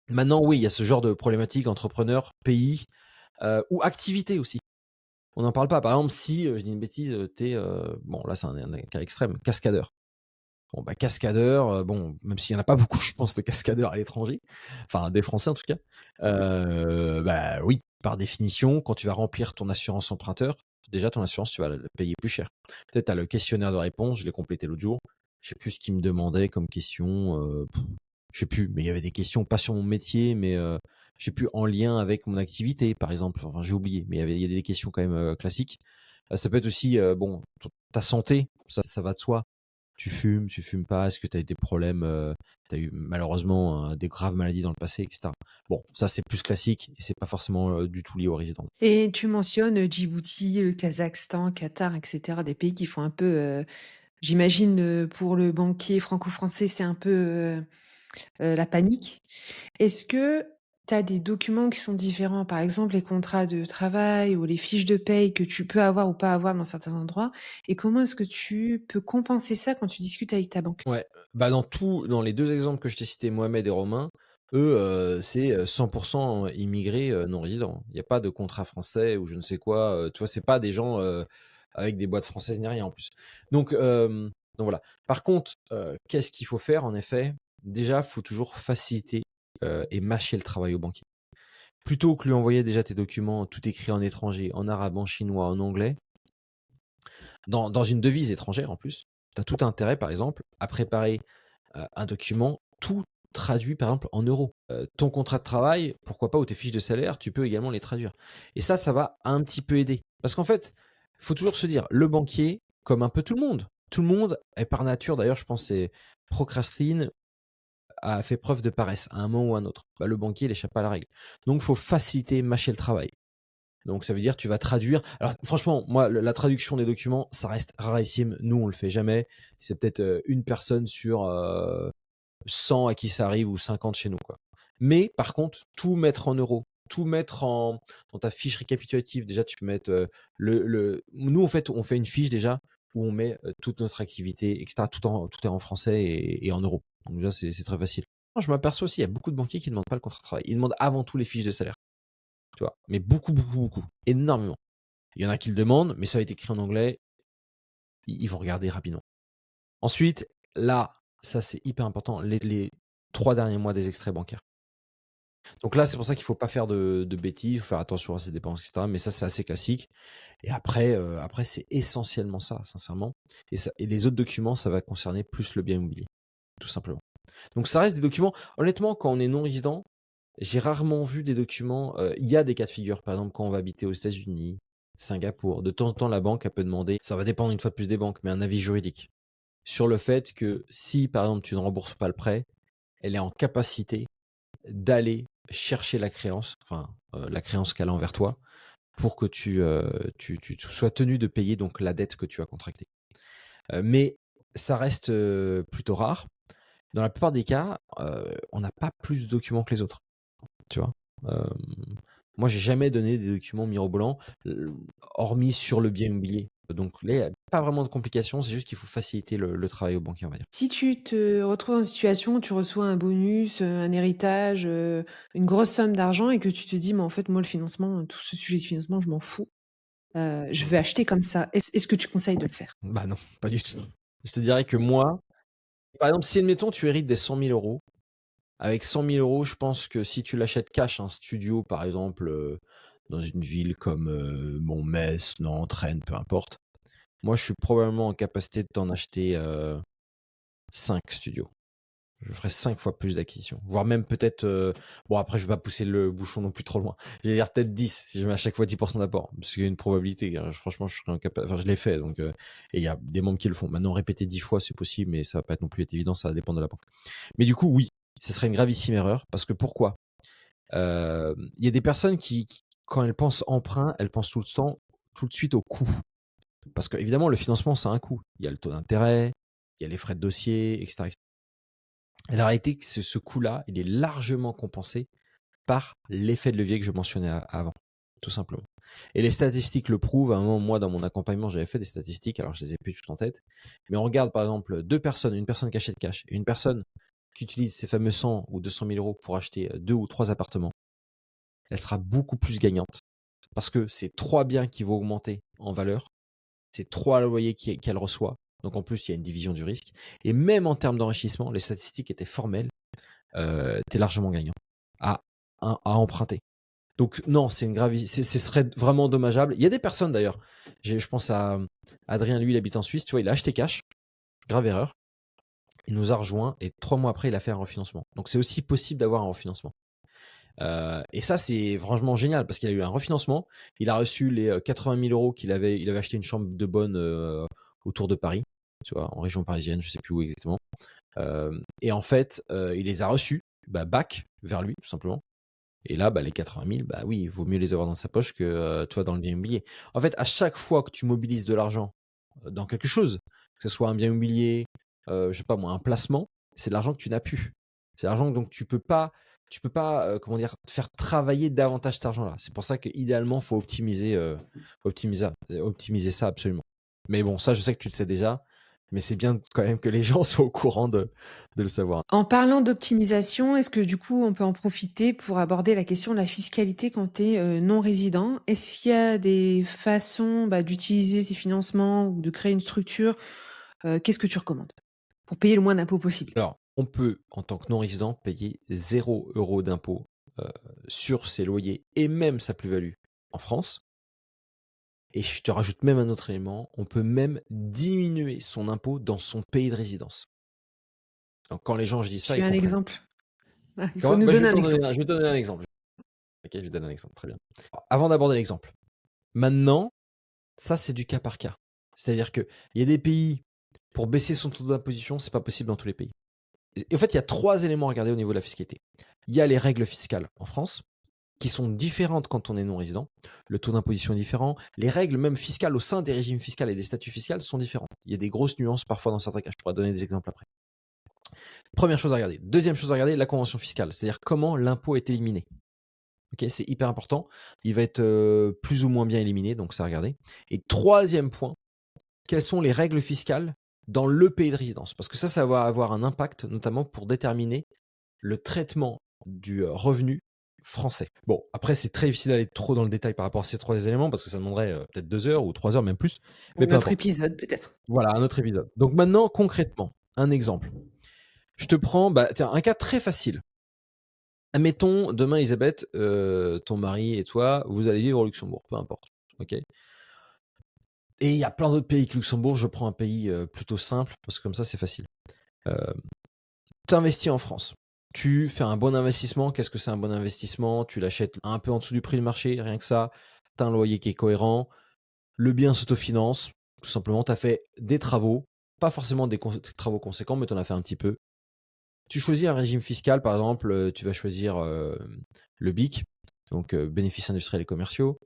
Maintenant, oui, il y a ce genre de problématique, entrepreneur, pays, ou activité aussi. On n'en parle pas. Par exemple, si, je dis une bêtise, t'es, bon là c'est un cas extrême, cascadeur. Bon, bah, cascadeur, bon, même s'il n'y en a pas beaucoup, je pense, de cascadeurs à l'étranger, enfin des Français en tout cas, bah oui, par définition, quand tu vas remplir ton assurance emprunteur, déjà ton assurance, tu vas la payer plus cher. Peut-être tu as le questionnaire de réponse, je l'ai complété l'autre jour, je sais plus ce qu'il me demandait comme question, je sais plus, mais il y avait des questions, pas sur mon métier, mais je sais plus, en lien avec mon activité, par exemple, enfin j'ai oublié, mais il y a des questions quand même classiques. Ça peut être aussi, bon, ta santé, ça va de soi. Tu fumes pas, est-ce que tu as eu des problèmes, tu as eu malheureusement des graves maladies dans le passé, etc. Bon, ça c'est plus classique et c'est pas forcément du tout lié aux résidents. Et tu mentionnes Djibouti, le Kazakhstan, Qatar, etc., des pays qui font un peu, j'imagine, pour le banquier franco-français, c'est un peu la panique. Est-ce que tu as des documents qui sont différents? Par exemple, les contrats de travail ou les fiches de paye que tu peux avoir ou pas avoir dans certains endroits? Et comment est-ce que tu peux compenser ça quand tu discutes avec ta banque? Ouais, bah dans les deux exemples que je t'ai cités, Mohamed et Romain, eux, c'est 100% immigrés non résidents. Il n'y a pas de contrat français ou je ne sais quoi. Tu vois, c'est pas des gens avec des boîtes françaises ni rien en plus. Donc voilà. Par contre, qu'est-ce qu'il faut faire en effet? Déjà, il faut toujours faciliter et mâcher le travail au banquier. Plutôt que lui envoyer déjà tes documents tout écrits en étranger, en arabe, en chinois, en anglais, dans une devise étrangère en plus, tu as tout intérêt, par exemple, à préparer un document tout traduit, par exemple, en euros. Ton contrat de travail, pourquoi pas, ou tes fiches de salaire, tu peux également les traduire. Et ça va un petit peu aider. Parce qu'en fait, il faut toujours se dire, le banquier, comme un peu tout le monde est par nature, d'ailleurs, je pense, c'est procrastine, a fait preuve de paresse à un moment ou à un autre. Bah, le banquier, il n'échappe pas à la règle. Donc, il faut faciliter, mâcher le travail. Donc ça veut dire tu vas traduire. Alors franchement, moi la traduction des documents, ça reste rarissime. Nous on le fait jamais. C'est peut-être une personne sur 100 à qui ça arrive ou 50 chez nous quoi. Mais par contre, tout mettre en euros, tout mettre dans ta fiche récapitulative. Déjà tu peux mettre nous en fait on fait une fiche déjà où on met toute notre activité, etc. Tout est en français et en euros. Donc déjà c'est très facile. Je m'aperçois aussi, il y a beaucoup de banquiers qui ne demandent pas le contrat de travail. Ils demandent avant tout les fiches de salaire. Tu vois, mais beaucoup, énormément. Il y en a qui le demandent, mais ça a été écrit en anglais, ils vont regarder rapidement. Ensuite, là, ça c'est hyper important, les 3 derniers mois des extraits bancaires. Donc là, c'est pour ça qu'il ne faut pas faire de bêtises, il faut faire attention à ses dépenses, etc. Mais ça, c'est assez classique. Et après c'est essentiellement ça, sincèrement. Et les autres documents, ça va concerner plus le bien immobilier, tout simplement. Donc ça reste des documents, honnêtement, quand on est non-résident, j'ai rarement vu des documents. Il y a des cas de figure, par exemple, quand on va habiter aux États-Unis, Singapour. De temps en temps, la banque elle peut demander, ça va dépendre une fois de plus des banques, mais un avis juridique sur le fait que si, par exemple, tu ne rembourses pas le prêt, elle est en capacité d'aller chercher la créance, la créance qu'elle a envers toi, pour que tu sois tenu de payer donc la dette que tu as contractée. Mais ça reste plutôt rare. Dans la plupart des cas, on n'a pas plus de documents que les autres. Tu vois. Moi, j'ai jamais donné des documents mirobolants, hormis sur le bien immobilier. Donc là, il n'y a pas vraiment de complications, c'est juste qu'il faut faciliter le travail au banquier, on va dire. Si tu te retrouves dans une situation où tu reçois un bonus, un héritage, une grosse somme d'argent et que tu te dis: «Mais en fait, moi, le financement, tout ce sujet de financement, je m'en fous. Je vais acheter comme ça». Est-ce que tu conseilles de le faire? Bah non, pas du tout. Je te dirais que moi, par exemple, si admettons tu hérites des 100 000 euros, avec 100 000 euros, je pense que si tu l'achètes cash, un studio par exemple, dans une ville comme Metz, Nantes, Rennes, peu importe, moi je suis probablement en capacité de t'en acheter 5 studios. Je ferais 5 fois plus d'acquisitions, voire même peut-être. Bon, après, je vais pas pousser le bouchon non plus trop loin. Je vais dire peut-être 10 si je mets à chaque fois 10% d'apport, parce qu'il y a une probabilité. Hein. Franchement, je serais incapable. Enfin, je l'ai fait, donc. Et il y a des membres qui le font. Maintenant, répéter 10 fois, c'est possible, mais ça va pas être non plus être évident, ça va dépendre de la banque. Mais du coup, oui, ce serait une gravissime erreur, parce que pourquoi? Il y a des personnes qui, quand elles pensent emprunt, elles pensent tout de suite au coût. Parce que, évidemment, le financement, ça a un coût. Il y a le taux d'intérêt, il y a les frais de dossier, etc. Et la réalité, c'est que ce coût-là, il est largement compensé par l'effet de levier que je mentionnais avant, tout simplement. Et les statistiques le prouvent. À un moment, moi, dans mon accompagnement, j'avais fait des statistiques, alors je les ai plus toutes en tête. Mais on regarde, par exemple, deux personnes, une personne qui achète cash et une personne qui utilise ces fameux 100 ou 200 000 euros pour acheter 2 ou 3 appartements. Elle sera beaucoup plus gagnante parce que c'est 3 biens qui vont augmenter en valeur. C'est 3 loyers qu'elle reçoit. Donc en plus, il y a une division du risque. Et même en termes d'enrichissement, les statistiques étaient formelles. Tu es largement gagnant à emprunter. Donc non, ce serait vraiment dommageable. Il y a des personnes d'ailleurs. Je pense à Adrien, lui, il habite en Suisse. Tu vois, il a acheté cash. Grave erreur. Il nous a rejoint et 3 mois après, il a fait un refinancement. Donc c'est aussi possible d'avoir un refinancement. Et ça, c'est franchement génial parce qu'il a eu un refinancement. Il a reçu les 80 000 euros il avait acheté une chambre de bonne autour de Paris, tu vois, en région parisienne, je sais plus où exactement. Et en fait, il les a reçus, back vers lui, tout simplement. Et là, les 80 000, oui, il vaut mieux les avoir dans sa poche que toi dans le bien immobilier. En fait, à chaque fois que tu mobilises de l'argent dans quelque chose, que ce soit un bien immobilier, je sais pas moi, un placement, c'est de l'argent que tu n'as plus. C'est de l'argent donc tu peux pas comment dire, faire travailler davantage cet argent-là. C'est pour ça qu'idéalement, faut optimiser ça absolument. Mais bon, ça, je sais que tu le sais déjà, mais c'est bien quand même que les gens soient au courant de le savoir. En parlant d'optimisation, est-ce que du coup, on peut en profiter pour aborder la question de la fiscalité quand tu es non résident? Est-ce qu'il y a des façons d'utiliser ces financements ou de créer une structure? Qu'est-ce que tu recommandes pour payer le moins d'impôts possible? Alors, on peut, en tant que non-résident, payer 0 € d'impôt sur ses loyers et même sa plus-value en France. Et je te rajoute même un autre élément, on peut même diminuer son impôt dans son pays de résidence. Donc quand les gens, je dis ça, Tu ils as un comprennent. exemple? Il faut nous donner un exemple. Je vais te donner un exemple. Ok, je vais te donner un exemple, très bien. Avant d'aborder l'exemple, maintenant, ça c'est du cas par cas. C'est-à-dire qu'il y a des pays, pour baisser son taux d'imposition, c'est pas possible dans tous les pays. Et en fait, il y a 3 éléments à regarder au niveau de la fiscalité. Il y a les règles fiscales en France, qui sont différentes quand on est non-résident. Le taux d'imposition est différent. Les règles même fiscales au sein des régimes fiscaux et des statuts fiscaux sont différentes. Il y a des grosses nuances parfois dans certains cas. Je pourrais donner des exemples après. Première chose à regarder. Deuxième chose à regarder, la convention fiscale, c'est-à-dire comment l'impôt est éliminé. Okay, c'est hyper important. Il va être plus ou moins bien éliminé, donc ça à regarder. Et troisième point, quelles sont les règles fiscales dans le pays de résidence? Parce que ça va avoir un impact, notamment pour déterminer le traitement du revenu français. Bon, après, c'est très difficile d'aller trop dans le détail par rapport à ces 3 éléments parce que ça demanderait peut-être 2 heures ou 3 heures, même plus. Mais Un autre épisode, peut-être. Voilà, un autre épisode. Donc maintenant, concrètement, un exemple. Je te prends un cas très facile. Admettons, demain, Elisabeth, ton mari et toi, vous allez vivre au Luxembourg, peu importe. Ok. Et il y a plein d'autres pays que Luxembourg. Je prends un pays plutôt simple parce que comme ça, c'est facile. Tu investis en France. Tu fais un bon investissement. Qu'est-ce que c'est un bon investissement? Tu l'achètes un peu en dessous du prix du marché, rien que ça. Tu as un loyer qui est cohérent. Le bien s'autofinance. Tout simplement, tu as fait des travaux. Pas forcément des travaux conséquents, mais tu en as fait un petit peu. Tu choisis un régime fiscal, par exemple, tu vas choisir le BIC, donc bénéfices industriels et commerciaux,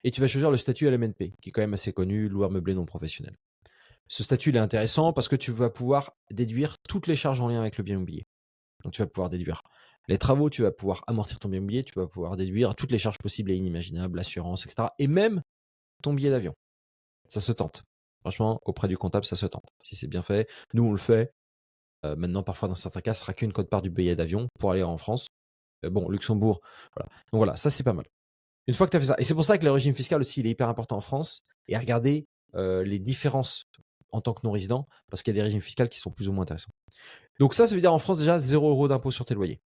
et tu vas choisir le statut LMNP, qui est quand même assez connu, loueur meublé non professionnel. Ce statut il est intéressant parce que tu vas pouvoir déduire toutes les charges en lien avec le bien immobilier. Donc tu vas pouvoir déduire les travaux, tu vas pouvoir amortir ton bien immobilier, tu vas pouvoir déduire toutes les charges possibles et inimaginables, l'assurance, etc. Et même ton billet d'avion. Ça se tente. Franchement, auprès du comptable, ça se tente. Si c'est bien fait, nous on le fait. Maintenant, parfois dans certains cas, ce sera qu'une quote-part du billet d'avion pour aller en France. Bon, Luxembourg, voilà. Donc voilà, ça c'est pas mal. Une fois que tu as fait ça, et c'est pour ça que le régime fiscal aussi, il est hyper important en France, et à regarder les différences en tant que non-résident, parce qu'il y a des régimes fiscaux qui sont plus ou moins intéressants. Donc ça veut dire en France déjà 0 € d'impôt sur tes loyers.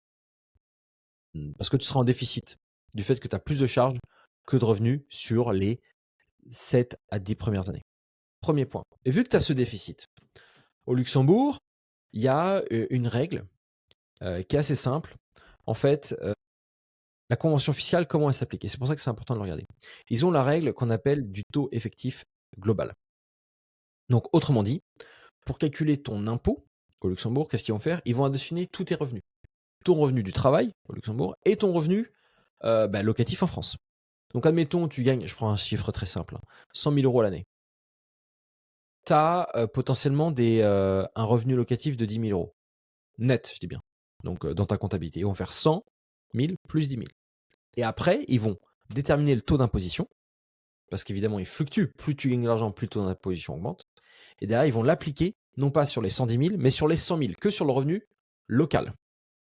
Parce que tu seras en déficit du fait que tu as plus de charges que de revenus sur les 7 à 10 premières années. Premier point. Et vu que tu as ce déficit, au Luxembourg, il y a une règle qui est assez simple. En fait, la convention fiscale, comment elle s'applique? Et c'est pour ça que c'est important de le regarder. Ils ont la règle qu'on appelle du taux effectif global. Donc, autrement dit, pour calculer ton impôt au Luxembourg, qu'est-ce qu'ils vont faire? Ils vont additionner tous tes revenus. Ton revenu du travail au Luxembourg et ton revenu locatif en France. Donc, admettons, tu gagnes, je prends un chiffre très simple, 100 000 € à l'année. Tu as potentiellement un revenu locatif de 10 000 € net, je dis bien. Donc, dans ta comptabilité, ils vont faire 100 000 plus 10 000. Et après, ils vont déterminer le taux d'imposition, parce qu'évidemment, il fluctue. Plus tu gagnes de l'argent, plus le taux d'imposition augmente. Et derrière, ils vont l'appliquer, non pas sur les 110 000, mais sur les 100 000, que sur le revenu local.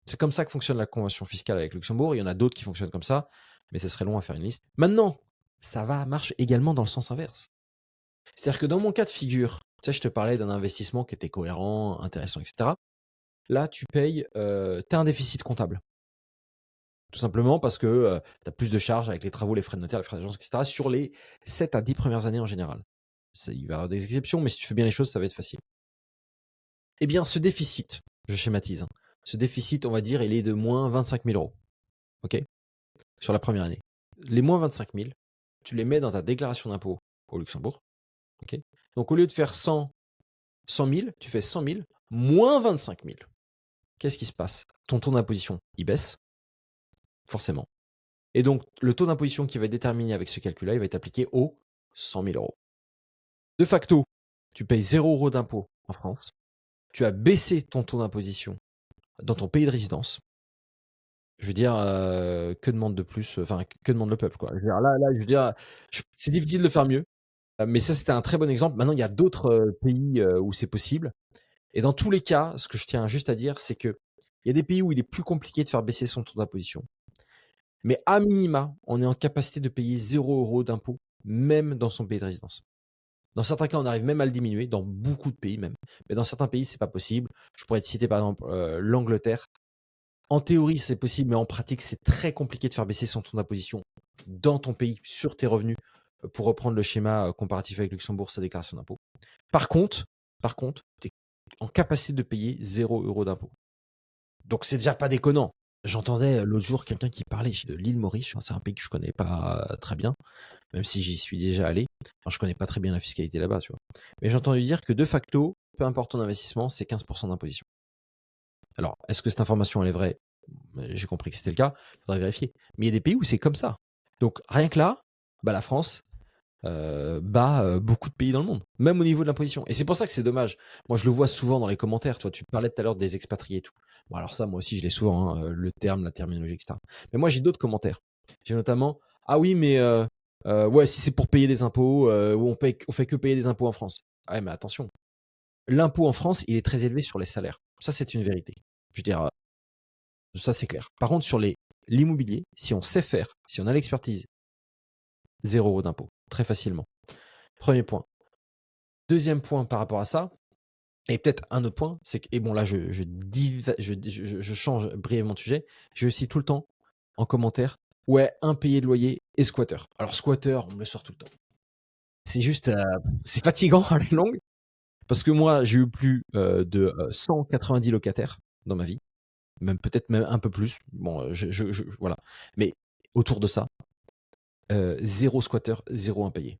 C'est comme ça que fonctionne la convention fiscale avec Luxembourg. Il y en a d'autres qui fonctionnent comme ça, mais ça serait long à faire une liste. Maintenant, ça marche également dans le sens inverse. C'est-à-dire que dans mon cas de figure, tu sais, je te parlais d'un investissement qui était cohérent, intéressant, etc. Là, tu payes, tu as un déficit comptable. Tout simplement parce que tu as plus de charges avec les travaux, les frais de notaire, les frais d'agence, etc. sur les 7 à 10 premières années en général. Il va y avoir des exceptions, mais si tu fais bien les choses, ça va être facile. Eh bien, ce déficit, je schématise, hein, ce déficit, on va dire, il est de moins 25 000 €. OK? Sur la première année. Les moins 25 000, tu les mets dans ta déclaration d'impôt au Luxembourg. OK? Donc, au lieu de faire 100 000, tu fais 100 000 moins 25 000. Qu'est-ce qui se passe? Ton taux d'imposition, il baisse, forcément. Et donc, le taux d'imposition qui va être déterminé avec ce calcul-là, il va être appliqué aux 100 000 €. De facto, tu payes 0 € d'impôt en France. Tu as baissé ton taux d'imposition dans ton pays de résidence. Je veux dire, que demande de plus? Enfin, que demande le peuple, quoi? Je veux dire, là, je veux dire, c'est difficile de le faire mieux. Mais ça, c'était un très bon exemple. Maintenant, il y a d'autres pays où c'est possible. Et dans tous les cas, ce que je tiens juste à dire, c'est qu'il y a des pays où il est plus compliqué de faire baisser son taux d'imposition. Mais à minima, on est en capacité de payer 0 € d'impôt, même dans son pays de résidence. Dans certains cas, on arrive même à le diminuer, dans beaucoup de pays même. Mais dans certains pays, c'est pas possible. Je pourrais te citer par exemple l'Angleterre. En théorie, c'est possible, mais en pratique, c'est très compliqué de faire baisser son taux d'imposition dans ton pays, sur tes revenus, pour reprendre le schéma comparatif avec Luxembourg, sa déclaration d'impôt. Par contre, tu es en capacité de payer 0 € d'impôt. Donc, c'est déjà pas déconnant. J'entendais l'autre jour quelqu'un qui parlait de l'île Maurice. C'est un pays que je connais pas très bien, même si j'y suis déjà allé. Enfin, je connais pas très bien la fiscalité là-bas, tu vois. Mais j'ai entendu dire que de facto, peu importe ton investissement, c'est 15% d'imposition. Alors, est-ce que cette information elle est vraie? J'ai compris que c'était le cas. Il faudrait vérifier. Mais il y a des pays où c'est comme ça. Donc, rien que là, la France bat beaucoup de pays dans le monde, même au niveau de l'imposition. Et c'est pour ça que c'est dommage. Moi, je le vois souvent dans les commentaires. Tu parlais tout à l'heure des expatriés et tout. Bon, alors ça, moi aussi, je l'ai souvent, hein, le terme, la terminologie, etc. Mais moi, j'ai d'autres commentaires. J'ai notamment, ah oui, mais ouais, si c'est pour payer des impôts, on fait que payer des impôts en France. Ah ouais, mais attention. L'impôt en France, il est très élevé sur les salaires. Ça, c'est une vérité. Je veux dire, ça, c'est clair. Par contre, sur l'immobilier, si on sait faire, si on a l'expertise, 0 € d'impôt, très facilement. Premier point. Deuxième point par rapport à ça, et peut-être un autre point, c'est que, et bon là je change brièvement de sujet, je cite tout le temps en commentaire, ouais, impayé de loyer et squatter. Alors squatter, on me le sort tout le temps. C'est juste, c'est fatigant à la longue, parce que moi j'ai eu plus de 190 locataires dans ma vie, peut-être même un peu plus, bon, voilà. Mais autour de ça, 0 squatter, 0 impayé.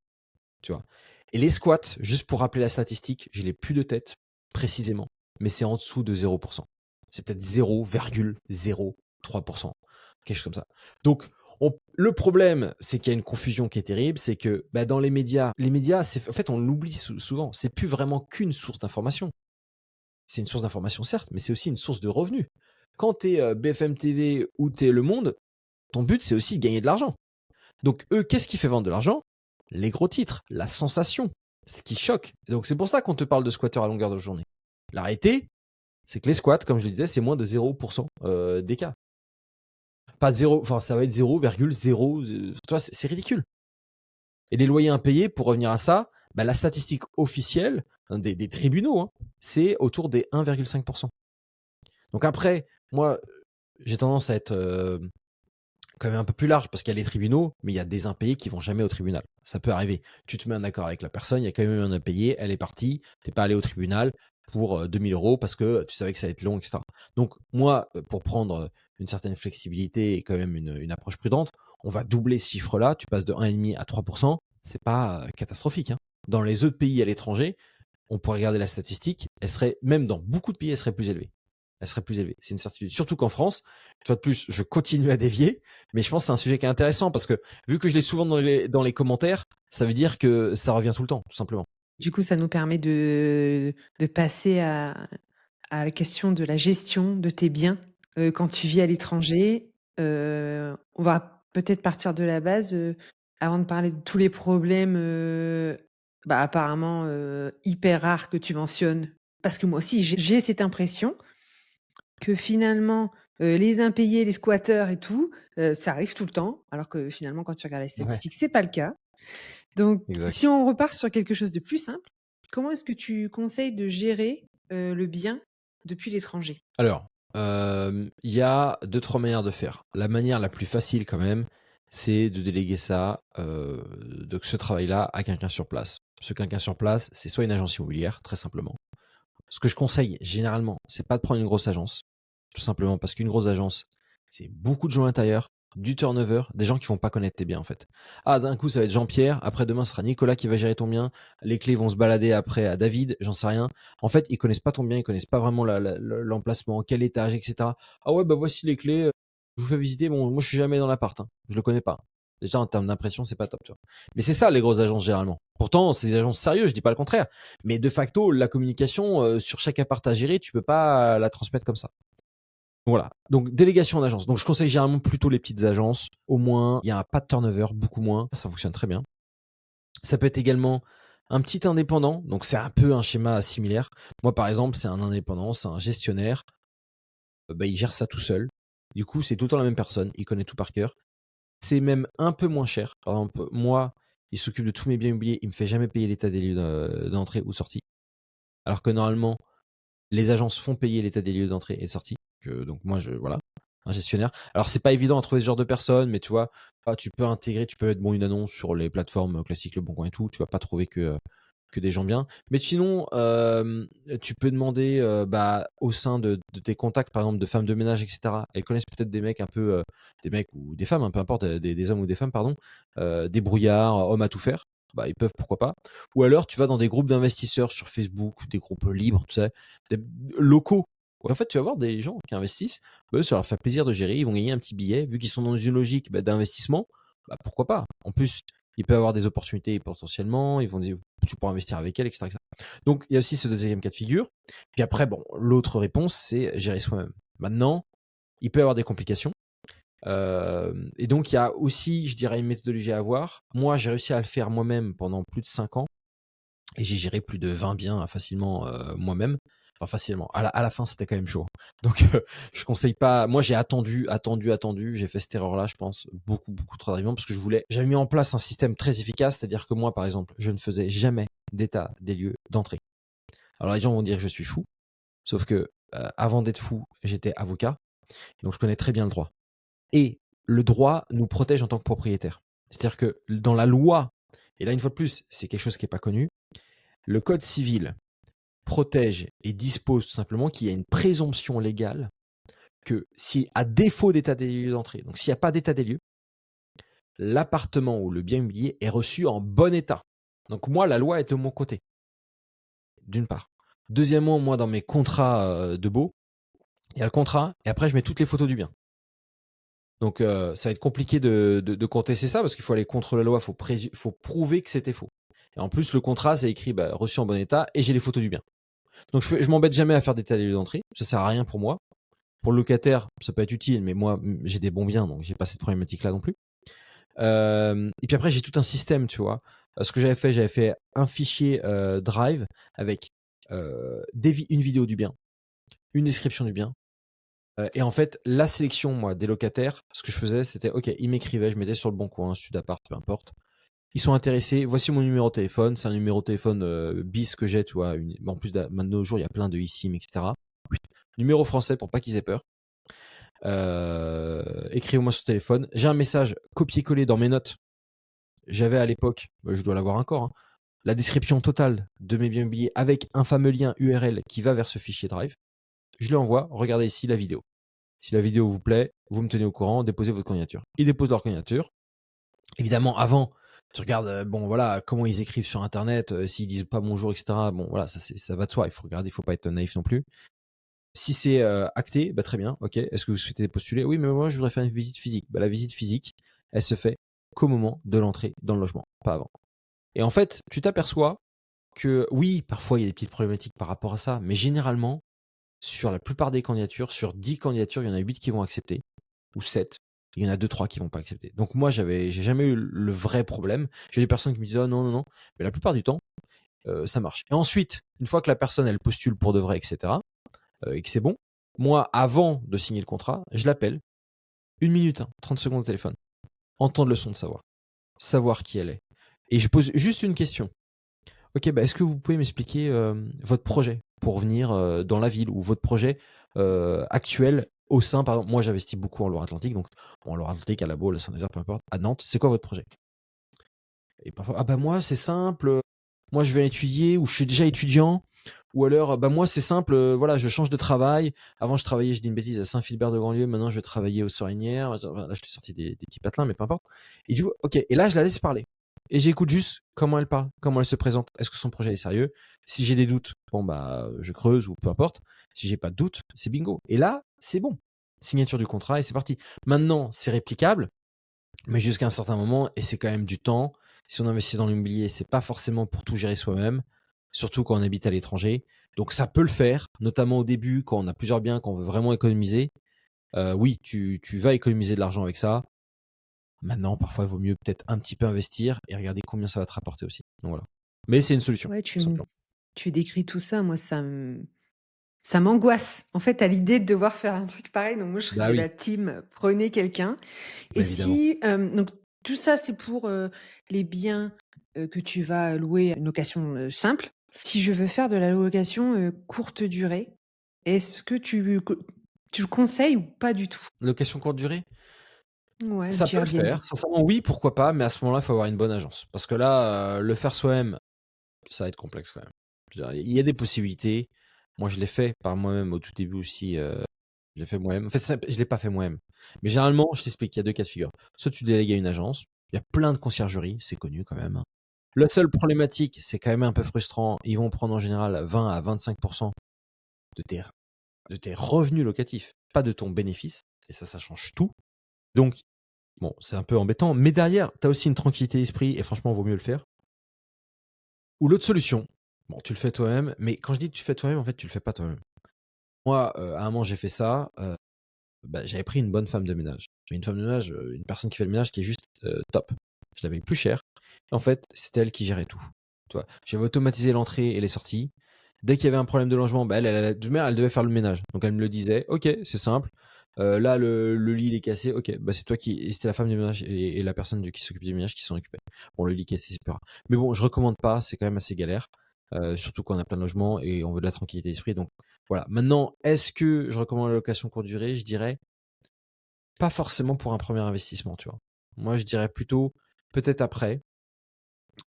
Tu vois. Et les squats, juste pour rappeler la statistique, je l'ai plus de tête précisément, mais c'est en dessous de 0%. C'est peut-être 0,03%. Quelque chose comme ça. Donc, le problème, c'est qu'il y a une confusion qui est terrible, c'est que dans les médias, en fait, on l'oublie souvent, c'est plus vraiment qu'une source d'information. C'est une source d'information, certes, mais c'est aussi une source de revenus. Quand tu es BFM TV ou tu es Le Monde, ton but, c'est aussi de gagner de l'argent. Donc, eux, qu'est-ce qui fait vendre de l'argent? Les gros titres, la sensation, ce qui choque. Et donc, c'est pour ça qu'on te parle de squatteurs à longueur de journée. La réalité, c'est que les squats, comme je le disais, c'est moins de 0% des cas. Pas de 0, enfin, ça va être 0,0, tu vois, c'est ridicule. Et les loyers impayés, pour revenir à ça, la statistique officielle des tribunaux, c'est autour des 1,5%. Donc après, moi, j'ai tendance à être quand même un peu plus large parce qu'il y a les tribunaux, mais il y a des impayés qui vont jamais au tribunal. Ça peut arriver. Tu te mets en accord avec la personne, il y a quand même un impayé, elle est partie, t'es pas allé au tribunal pour 2000 € parce que tu savais que ça allait être long, etc. Donc moi, pour prendre une certaine flexibilité et quand même une approche prudente, on va doubler ce chiffre-là, tu passes de 1,5 à 3%, c'est pas catastrophique. Dans les autres pays à l'étranger, on pourrait regarder la statistique, elle serait, même dans beaucoup de pays, elle serait plus élevée. C'est une certitude. Surtout qu'en France, une fois de plus, je continue à dévier, mais je pense que c'est un sujet qui est intéressant parce que vu que je l'ai souvent dans les commentaires, ça veut dire que ça revient tout le temps, tout simplement. Du coup, ça nous permet de passer à la question de la gestion de tes biens quand tu vis à l'étranger. On va peut-être partir de la base avant de parler de tous les problèmes apparemment hyper rares que tu mentionnes. Parce que moi aussi, j'ai cette impression que finalement, les impayés, les squatteurs et tout, ça arrive tout le temps, alors que finalement, quand tu regardes les statistiques, c'est pas le cas. Donc, Exact. si on repart sur quelque chose de plus simple, comment est-ce que tu conseilles de gérer le bien depuis l'étranger? Alors, il y a 2-3 manières de faire. La manière la plus facile quand même, c'est de déléguer ça, de ce travail-là à quelqu'un sur place. Ce quelqu'un sur place, c'est soit une agence immobilière, très simplement. Ce que je conseille généralement, c'est pas de prendre une grosse agence, tout simplement parce qu'une grosse agence, c'est beaucoup de gens à l'intérieur, du turnover, des gens qui vont pas connaître tes biens en fait. Ah, d'un coup, ça va être Jean-Pierre, après demain, ce sera Nicolas qui va gérer ton bien, les clés vont se balader après à David, j'en sais rien. En fait, ils connaissent pas ton bien, ils connaissent pas vraiment l'emplacement, quel étage, etc. Ah ouais, voici les clés, je vous fais visiter, bon, moi je suis jamais dans l'appart, je le connais pas. Déjà, en termes d'impression, c'est pas top, tu vois. Mais c'est ça, les grosses agences, généralement. Pourtant, c'est des agences sérieuses, je dis pas le contraire. Mais de facto, la communication sur chaque appart à gérer, tu peux pas la transmettre comme ça. Voilà. Donc, délégation d'agence. Donc, je conseille généralement plutôt les petites agences. Au moins, il y a pas de turnover, beaucoup moins. Ça fonctionne très bien. Ça peut être également un petit indépendant. Donc, c'est un peu un schéma similaire. Moi, par exemple, c'est un indépendant, c'est un gestionnaire. Il gère ça tout seul. Du coup, c'est tout le temps la même personne. Il connaît tout par cœur. C'est même un peu moins cher. Par exemple, moi, il s'occupe de tous mes biens immobiliers. Il me fait jamais payer l'état des lieux d'entrée ou sortie. Alors que normalement, les agences font payer l'état des lieux d'entrée et de sortie. Donc moi, voilà, un gestionnaire. Alors c'est pas évident à trouver ce genre de personnes, mais tu vois, tu peux intégrer, tu peux mettre une annonce sur les plateformes classiques, Le Bon Coin et tout. Tu vas pas trouver que des gens bien. Mais sinon, tu peux demander au sein de tes contacts, par exemple, de femmes de ménage, etc. Elles connaissent peut-être des mecs un peu, des mecs ou des femmes, peu importe, des hommes ou des femmes, pardon, des brouillards, hommes à tout faire. Ils peuvent, pourquoi pas. Ou alors, tu vas dans des groupes d'investisseurs sur Facebook, des groupes libres, tu sais, des locaux. En fait, tu vas voir des gens qui investissent, ça leur fait plaisir de gérer, ils vont gagner un petit billet, vu qu'ils sont dans une logique d'investissement, pourquoi pas. En plus, il peut avoir des opportunités potentiellement, ils vont dire, tu pourras investir avec elle, etc., etc. Donc, il y a aussi ce deuxième cas de figure. Puis après, l'autre réponse, c'est gérer soi-même. Maintenant, il peut y avoir des complications. Et donc, il y a aussi, je dirais, une méthodologie à avoir. Moi, j'ai réussi à le faire moi-même pendant plus de 5 ans. Et j'ai géré plus de 20 biens facilement moi-même. Enfin, facilement. À la fin, c'était quand même chaud. Donc, je conseille pas. Moi, j'ai attendu. J'ai fait cette erreur-là, je pense, beaucoup trop tardivement parce que j'avais mis en place un système très efficace. C'est-à-dire que moi, par exemple, je ne faisais jamais d'état des lieux d'entrée. Alors, les gens vont dire que je suis fou. Sauf que, avant d'être fou, j'étais avocat. Donc, je connais très bien le droit. Et le droit nous protège en tant que propriétaire. C'est-à-dire que dans la loi, et là, une fois de plus, c'est quelque chose qui n'est pas connu, le code civil protège et dispose tout simplement qu'il y a une présomption légale que si, à défaut d'état des lieux d'entrée, donc s'il n'y a pas d'état des lieux, l'appartement ou le bien immobilier est reçu en bon état. Donc moi, la loi est de mon côté, d'une part. Deuxièmement, moi, dans mes contrats de baux, il y a le contrat, et après je mets toutes les photos du bien. Donc ça va être compliqué de contester ça, parce qu'il faut aller contre la loi, faut prouver que c'était faux. Et en plus, le contrat, c'est écrit reçu en bon état, et j'ai les photos du bien. Donc je m'embête jamais à faire des lieux d'entrée, ça sert à rien pour moi. Pour le locataire, ça peut être utile, mais moi, j'ai des bons biens, donc j'ai pas cette problématique-là non plus. Et puis après, j'ai tout un système, tu vois. Ce que j'avais fait un fichier Drive avec une vidéo du bien, une description du bien. Et en fait, la sélection, moi, des locataires, ce que je faisais, c'était, ok, ils m'écrivaient, je mettais sur le bon coin, Sudapart, peu importe. Ils sont intéressés, voici mon numéro de téléphone, c'est un numéro de téléphone bis que j'ai, tu vois. En plus, maintenant, de nos jours, il y a plein de eSIM, etc. Numéro français pour pas qu'ils aient peur. Écrivez-moi sur téléphone. J'ai un message copié-collé dans mes notes. J'avais à l'époque, je dois l'avoir encore, hein, la description totale de mes biens immobiliers avec un fameux lien URL qui va vers ce fichier Drive. Je lui envoie, regardez ici la vidéo. Si la vidéo vous plaît, vous me tenez au courant, déposez votre candidature. Ils déposent leur candidature. Évidemment, avant, tu regardes, bon voilà, comment ils écrivent sur Internet, s'ils disent pas bonjour, etc. Bon voilà, ça va de soi. Il faut regarder, il faut pas être naïf non plus. Si c'est acté, très bien, ok. Est-ce que vous souhaitez postuler? Oui, mais moi je voudrais faire une visite physique. La visite physique, elle se fait qu'au moment de l'entrée dans le logement, pas avant. Et en fait, tu t'aperçois que oui, parfois il y a des petites problématiques par rapport à ça, mais généralement, sur la plupart des candidatures, sur 10 candidatures, il y en a 8 qui vont accepter, ou 7. Il y en a 2-3 qui vont pas accepter. Donc moi, j'ai jamais eu le vrai problème. J'ai des personnes qui me disent oh non, non, non. Mais la plupart du temps, ça marche. Et ensuite, une fois que la personne, elle postule pour de vrai, etc., et que c'est bon, moi, avant de signer le contrat, je l'appelle. 1 minute, 30 secondes au téléphone. Entendre le son de sa voix. Savoir qui elle est. Et je pose juste une question. Ok, est-ce que vous pouvez m'expliquer votre projet pour venir dans la ville, ou votre projet actuel au sein, par exemple, moi j'investis beaucoup en Loire-Atlantique, donc en Loire-Atlantique, à La Baule, à Saint-Nazaire, peu importe, à Nantes, c'est quoi votre projet? Et parfois, moi c'est simple, moi je vais étudier, ou je suis déjà étudiant, ou alors moi c'est simple, voilà, je change de travail. Avant je travaillais, je dis une bêtise, à Saint-Philbert de Grandlieu, maintenant je vais travailler aux Sorinières. Là je t'ai sorti des petits patelins, mais peu importe. Et du coup, ok, et là je la laisse parler. Et j'écoute juste comment elle parle, comment elle se présente. Est-ce que son projet est sérieux? Si j'ai des doutes, je creuse, ou peu importe. Si j'ai pas de doute, c'est bingo. Et là, c'est bon. Signature du contrat et c'est parti. Maintenant, c'est réplicable, mais jusqu'à un certain moment, et c'est quand même du temps. Si on investit dans l'immobilier, c'est pas forcément pour tout gérer soi-même, surtout quand on habite à l'étranger. Donc ça peut le faire, notamment au début, quand on a plusieurs biens, qu'on veut vraiment économiser. Oui, tu vas économiser de l'argent avec ça. Maintenant, parfois, il vaut mieux peut-être un petit peu investir et regarder combien ça va te rapporter aussi. Donc voilà. Mais c'est une solution, Ouais, tout simplement. tu décris tout ça, moi ça m'angoisse. En fait, à l'idée de devoir faire un truc pareil, donc moi je serais Bah de oui, la team prenez quelqu'un. Et bah évidemment. si donc tout ça c'est pour les biens que tu vas louer à une location simple. Si je veux faire de la location courte durée, est-ce que tu le conseilles ou pas du tout? Location courte durée, Ouais, un ça petit peut le Airbnb. faire. Sincèrement, oui, pourquoi pas, mais à ce moment-là, il faut avoir une bonne agence. Parce que là, le faire soi-même, ça va être complexe quand même. Je veux dire, il y a des possibilités. Moi, je l'ai fait par moi-même au tout début aussi. Je l'ai fait moi-même. En fait, je l'ai pas fait moi-même. Mais généralement, je t'explique, il y a deux cas de figure. Soit tu délègues à une agence. Il y a plein de conciergeries, c'est connu quand même, hein. La seule problématique, c'est quand même un peu frustrant. Ils vont prendre en général 20 à 25% de tes revenus locatifs, pas de ton bénéfice. Et ça change tout. Donc, bon, c'est un peu embêtant. Mais derrière, tu as aussi une tranquillité d'esprit et franchement, il vaut mieux le faire. Ou l'autre solution, bon, tu le fais toi-même, mais quand je dis que tu fais toi-même, en fait, tu le fais pas toi-même. Moi, à un moment, j'ai fait ça. J'avais pris une bonne femme de ménage. J'ai une femme de ménage, une personne qui fait le ménage qui est juste top. Je l'avais plus cher. Et en fait, c'était elle qui gérait tout. Tu vois, j'avais automatisé l'entrée et les sorties. Dès qu'il y avait un problème de logement, elle devait faire le ménage. Donc elle me le disait. Ok, c'est simple. Là, le lit il est cassé. Ok, c'est toi qui. Et c'était la femme du ménage et la personne qui s'occupait du ménage qui s'en occupait. Bon, le lit cassé, c'est plus rare. Mais bon, je recommande pas. C'est quand même assez galère. Surtout quand on a plein de logements et on veut de la tranquillité d'esprit. Donc voilà. Maintenant, est-ce que je recommande la location courte durée? Je dirais pas forcément pour un premier investissement, tu vois. Moi, je dirais plutôt peut-être après.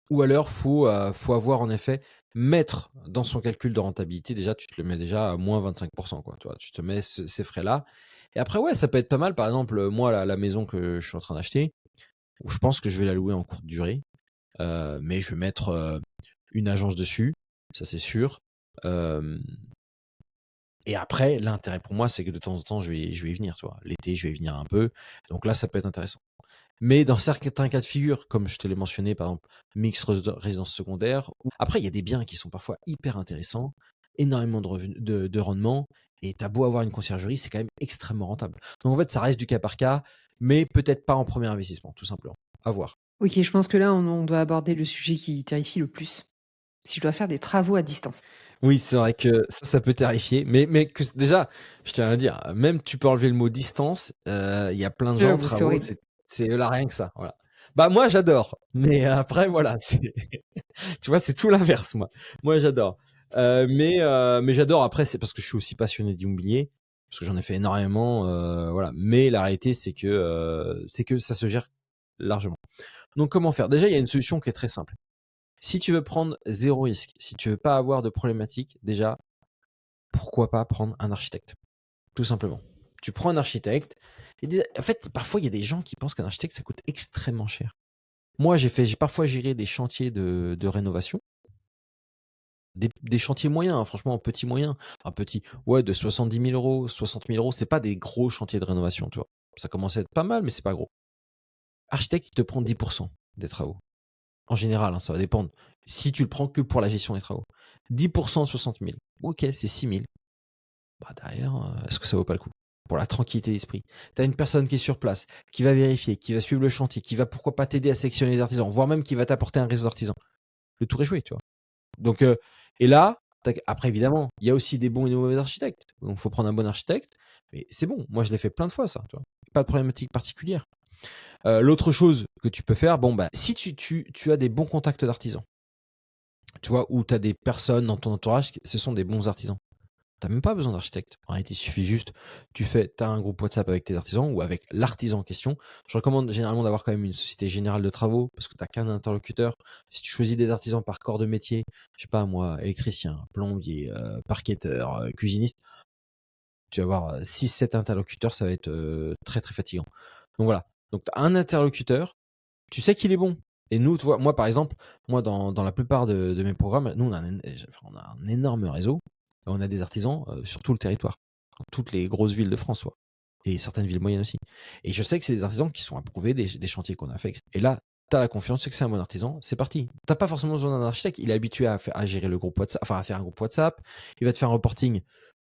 Ou alors, faut avoir en effet, mettre dans son calcul de rentabilité, déjà, tu te le mets déjà à moins 25%, quoi. Tu vois, tu te mets ces frais-là. Et après, ouais, ça peut être pas mal. Par exemple, moi, la maison que je suis en train d'acheter, où je pense que je vais la louer en courte durée, mais je vais mettre une agence dessus, ça c'est sûr. Et après, l'intérêt pour moi, c'est que de temps en temps, je vais y venir, tu vois. L'été, je vais y venir un peu. Donc là, ça peut être intéressant. Mais dans certains cas de figure, comme je te l'ai mentionné, par exemple, résidence secondaire. Après, il y a des biens qui sont parfois hyper intéressants, énormément de rendement, et t'as beau avoir une conciergerie, c'est quand même extrêmement rentable. Donc en fait, ça reste du cas par cas, mais peut-être pas en premier investissement, tout simplement. À voir. Ok, je pense que là, on doit aborder le sujet qui terrifie le plus. Si je dois faire des travaux à distance. Oui, c'est vrai que ça peut terrifier, mais déjà, je tiens à dire, même tu peux enlever le mot distance, il y a plein de gens, C'est travaux, horrible. c'est là rien que ça, voilà. Bah moi j'adore, mais après voilà, tu vois, c'est tout l'inverse moi. Moi j'adore, mais j'adore. Après c'est parce que je suis aussi passionné d'immobilier, parce que j'en ai fait énormément, voilà. Mais la réalité c'est que ça se gère largement. Donc comment faire? Déjà il y a une solution qui est très simple. Si tu veux prendre zéro risque, si tu veux pas avoir de problématiques, déjà, pourquoi pas prendre un architecte? Tout simplement. Tu prends un architecte. En fait, parfois, il y a des gens qui pensent qu'un architecte, ça coûte extrêmement cher. Moi, j'ai parfois géré des chantiers de rénovation. Des chantiers moyens, hein, franchement, petits moyens. Un petit, ouais, de 70 000 euros, 60 000 euros. C'est pas des gros chantiers de rénovation, tu vois. Ça commence à être pas mal, mais c'est pas gros. Architecte, il te prend 10% des travaux. En général, hein, ça va dépendre. Si tu le prends que pour la gestion des travaux. 10% 60 000. Ok, c'est 6 000. Bah derrière, est-ce que ça vaut pas le coup? Pour la tranquillité d'esprit. Tu as une personne qui est sur place, qui va vérifier, qui va suivre le chantier, qui va pourquoi pas t'aider à sélectionner les artisans, voire même qui va t'apporter un réseau d'artisans. Le tour est joué, tu vois. Donc, et là, après évidemment, il y a aussi des bons et des mauvais architectes. Donc il faut prendre un bon architecte. Mais c'est bon, moi je l'ai fait plein de fois ça, tu vois. Pas de problématique particulière. L'autre chose que tu peux faire, bon bah si tu as des bons contacts d'artisans, tu vois, ou tu as des personnes dans ton entourage, ce sont des bons artisans. T'as même pas besoin d'architecte. En réalité, il suffit juste, t'as un groupe WhatsApp avec tes artisans ou avec l'artisan en question. Je recommande généralement d'avoir quand même une société générale de travaux parce que t'as qu'un interlocuteur. Si tu choisis des artisans par corps de métier, je sais pas moi, électricien, plombier, parquetteur, cuisiniste, tu vas avoir 6-7 interlocuteurs, ça va être très très fatigant. Donc voilà. Donc t'as un interlocuteur, tu sais qu'il est bon. Et nous, tu vois, moi par exemple, moi dans la plupart de mes programmes, nous on a un énorme réseau. On a des artisans sur tout le territoire, dans toutes les grosses villes de France, soit. Et certaines villes moyennes aussi. Et je sais que c'est des artisans qui sont approuvés des chantiers qu'on a fait. Et là, tu as la confiance, tu sais que c'est un bon artisan, c'est parti. T'as pas forcément besoin d'un architecte, il est habitué à gérer le groupe WhatsApp, enfin à faire un groupe WhatsApp, il va te faire un reporting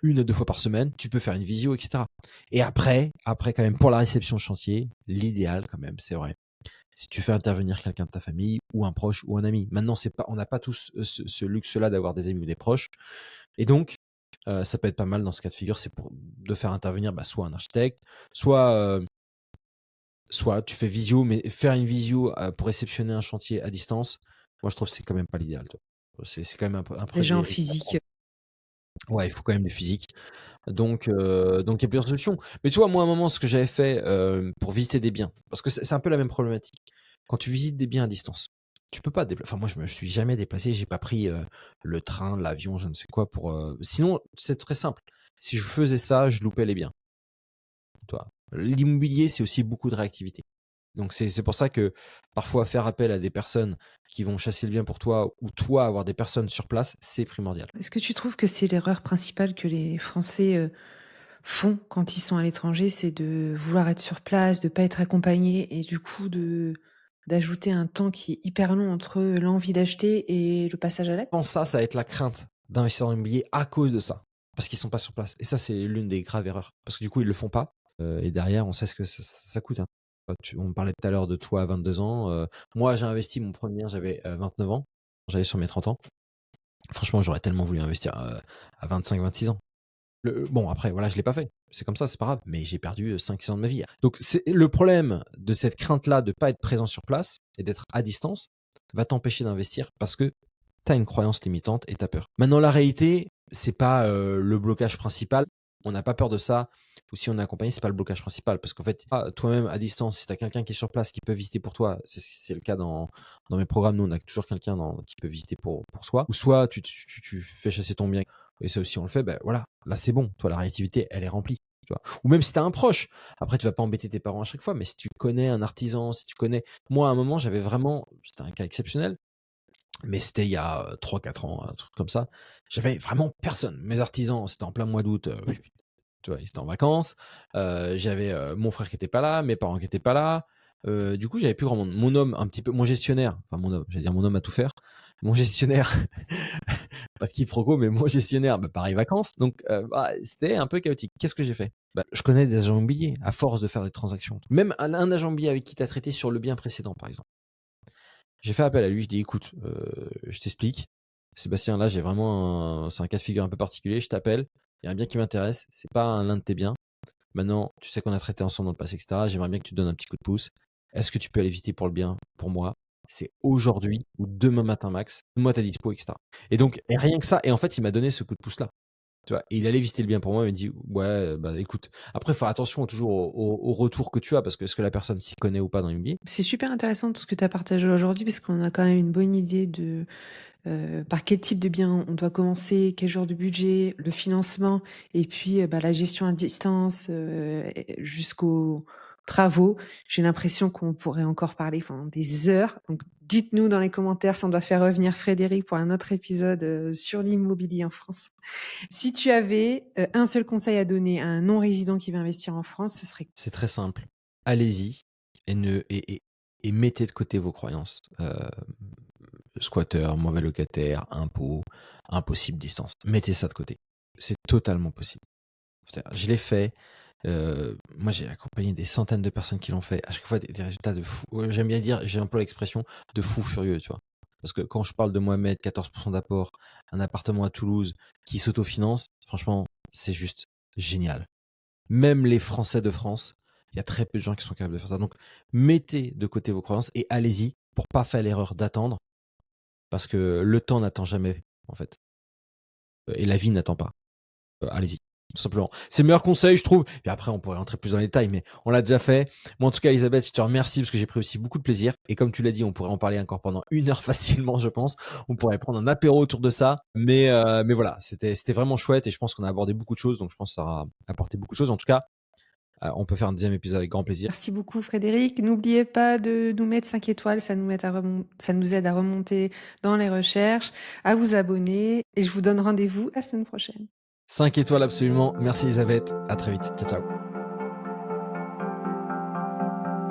1 à 2 fois par semaine, tu peux faire une visio, etc. Et après quand même, pour la réception de chantier, l'idéal quand même, c'est vrai. Si tu fais intervenir quelqu'un de ta famille ou un proche ou un ami. Maintenant, on n'a pas tous ce luxe-là d'avoir des amis ou des proches. Et donc, ça peut être pas mal dans ce cas de figure, c'est de faire intervenir soit un architecte, soit tu fais visio, mais faire une visio pour réceptionner un chantier à distance, moi je trouve que c'est quand même pas l'idéal. C'est quand même un Déjà en risque à physique. prendre. Ouais, il faut quand même du physique. Donc il y a plusieurs solutions. Mais tu vois, moi à un moment, ce que j'avais fait pour visiter des biens, parce que c'est un peu la même problématique. Quand tu visites des biens à distance, tu peux pas te déplacer. Enfin, moi, je me suis jamais déplacé. J'ai pas pris le train, l'avion, je ne sais quoi pour. Sinon, c'est très simple. Si je faisais ça, je loupais les biens. Toi, l'immobilier, c'est aussi beaucoup de réactivité. Donc c'est pour ça que parfois faire appel à des personnes qui vont chasser le bien pour toi ou toi avoir des personnes sur place, c'est primordial. Est-ce que tu trouves que c'est l'erreur principale que les Français font quand ils sont à l'étranger, c'est de vouloir être sur place, de pas être accompagnés et du coup d'ajouter un temps qui est hyper long entre l'envie d'acheter et le passage à Je l'acte? pense que ça va être la crainte d'investir dans l'immobilier à cause de ça. Parce qu'ils sont pas sur place. Et ça, c'est l'une des graves erreurs. Parce que du coup, ils le font pas. Et derrière, on sait ce que ça coûte. Hein. On parlait tout à l'heure de toi à 22 ans. Moi, j'ai investi mon premier, j'avais 29 ans. J'allais sur mes 30 ans. Franchement, j'aurais tellement voulu investir à 25-26 ans. Bon, après, voilà, je l'ai pas fait. C'est comme ça, c'est pas grave. Mais j'ai perdu 5-6 ans de ma vie. Donc, c'est le problème de cette crainte-là de pas être présent sur place et d'être à distance va t'empêcher d'investir parce que tu as une croyance limitante et tu as peur. Maintenant, la réalité, c'est pas le blocage principal. On n'a pas peur de ça. Ou si on est accompagné, c'est pas le blocage principal. Parce qu'en fait, toi-même à distance, si tu as quelqu'un qui est sur place, qui peut visiter pour toi, c'est le cas dans mes programmes. Nous, on a toujours quelqu'un qui peut visiter pour soi. Ou soit tu fais chasser ton bien. Et ça aussi, on le fait. Ben voilà, là, c'est bon. Toi, la réactivité, elle est remplie. Tu vois. Ou même si tu as un proche. Après, tu vas pas embêter tes parents à chaque fois. Mais si tu connais un artisan, si tu connais. Moi, à un moment, j'avais vraiment. C'était un cas exceptionnel. Mais c'était il y a 3-4 ans, un truc comme ça. J'avais vraiment personne. Mes artisans, c'était en plein mois d'août, tu vois, ils étaient en vacances. J'avais mon frère qui était pas là, mes parents qui étaient pas là. Du coup, j'avais plus grand monde. Mon homme, un petit peu, mon gestionnaire, enfin mon homme, j'allais dire mon homme à tout faire. Mon gestionnaire, pas de quiproquo, mais mon gestionnaire, pareil, vacances. Donc, c'était un peu chaotique. Qu'est-ce que j'ai fait? Je connais des agents immobiliers, à force de faire des transactions. Même un agent immobilier avec qui tu as traité sur le bien précédent, par exemple. J'ai fait appel à lui, je dis écoute, je t'explique. Sébastien, là, j'ai vraiment c'est un cas de figure un peu particulier, je t'appelle, il y a un bien qui m'intéresse, c'est pas l'un de tes biens. Maintenant, tu sais qu'on a traité ensemble dans le passé, etc. J'aimerais bien que tu donnes un petit coup de pouce. Est-ce que tu peux aller visiter pour le bien, pour moi? C'est aujourd'hui ou demain matin max. Moi, t'as dispo, etc. Et donc, et rien que ça. Et en fait, il m'a donné ce coup de pouce-là. Tu vois, et il allait visiter le bien pour moi, il m'a dit ouais, écoute. Après, faut faire attention toujours au retour que tu as, parce que est-ce que la personne s'y connaît ou pas dans l'immobilier? C'est super intéressant tout ce que tu as partagé aujourd'hui, parce qu'on a quand même une bonne idée de par quel type de bien on doit commencer, quel genre de budget, le financement, et puis la gestion à distance jusqu'aux travaux. J'ai l'impression qu'on pourrait encore parler pendant des heures. Donc dites-nous dans les commentaires si on doit faire revenir Frédéric pour un autre épisode sur l'immobilier en France. Si tu avais un seul conseil à donner à un non-résident qui veut investir en France, ce serait... C'est très simple. Allez-y et mettez de côté vos croyances. Squatter, mauvais locataire, impôt, impossible distance. Mettez ça de côté. C'est totalement possible. Je l'ai fait. Moi, j'ai accompagné des centaines de personnes qui l'ont fait. À chaque fois, des résultats de fou. J'aime bien dire, j'ai un peu l'expression de fou furieux, tu vois. Parce que quand je parle de Mohamed, 14% d'apport, un appartement à Toulouse qui s'autofinance, franchement, c'est juste génial. Même les Français de France, il y a très peu de gens qui sont capables de faire ça. Donc, mettez de côté vos croyances et allez-y pour pas faire l'erreur d'attendre. Parce que le temps n'attend jamais, en fait. Et la vie n'attend pas. Allez-y, tout simplement. C'est le meilleur conseil, je trouve. Et après, on pourrait rentrer plus dans les détails, mais on l'a déjà fait. Moi, en tout cas, Elisabeth, je te remercie parce que j'ai pris aussi beaucoup de plaisir. Et comme tu l'as dit, on pourrait en parler encore pendant 1 heure facilement, je pense. On pourrait prendre un apéro autour de ça. Mais voilà, c'était vraiment chouette et je pense qu'on a abordé beaucoup de choses. Donc, je pense que ça aura apporté beaucoup de choses. En tout cas, on peut faire un deuxième épisode avec grand plaisir. Merci beaucoup Frédéric. N'oubliez pas de nous mettre 5 étoiles, ça nous aide à remonter dans les recherches, à vous abonner et je vous donne rendez-vous la semaine prochaine. 5 étoiles absolument. Merci Elisabeth. À très vite. Ciao, ciao.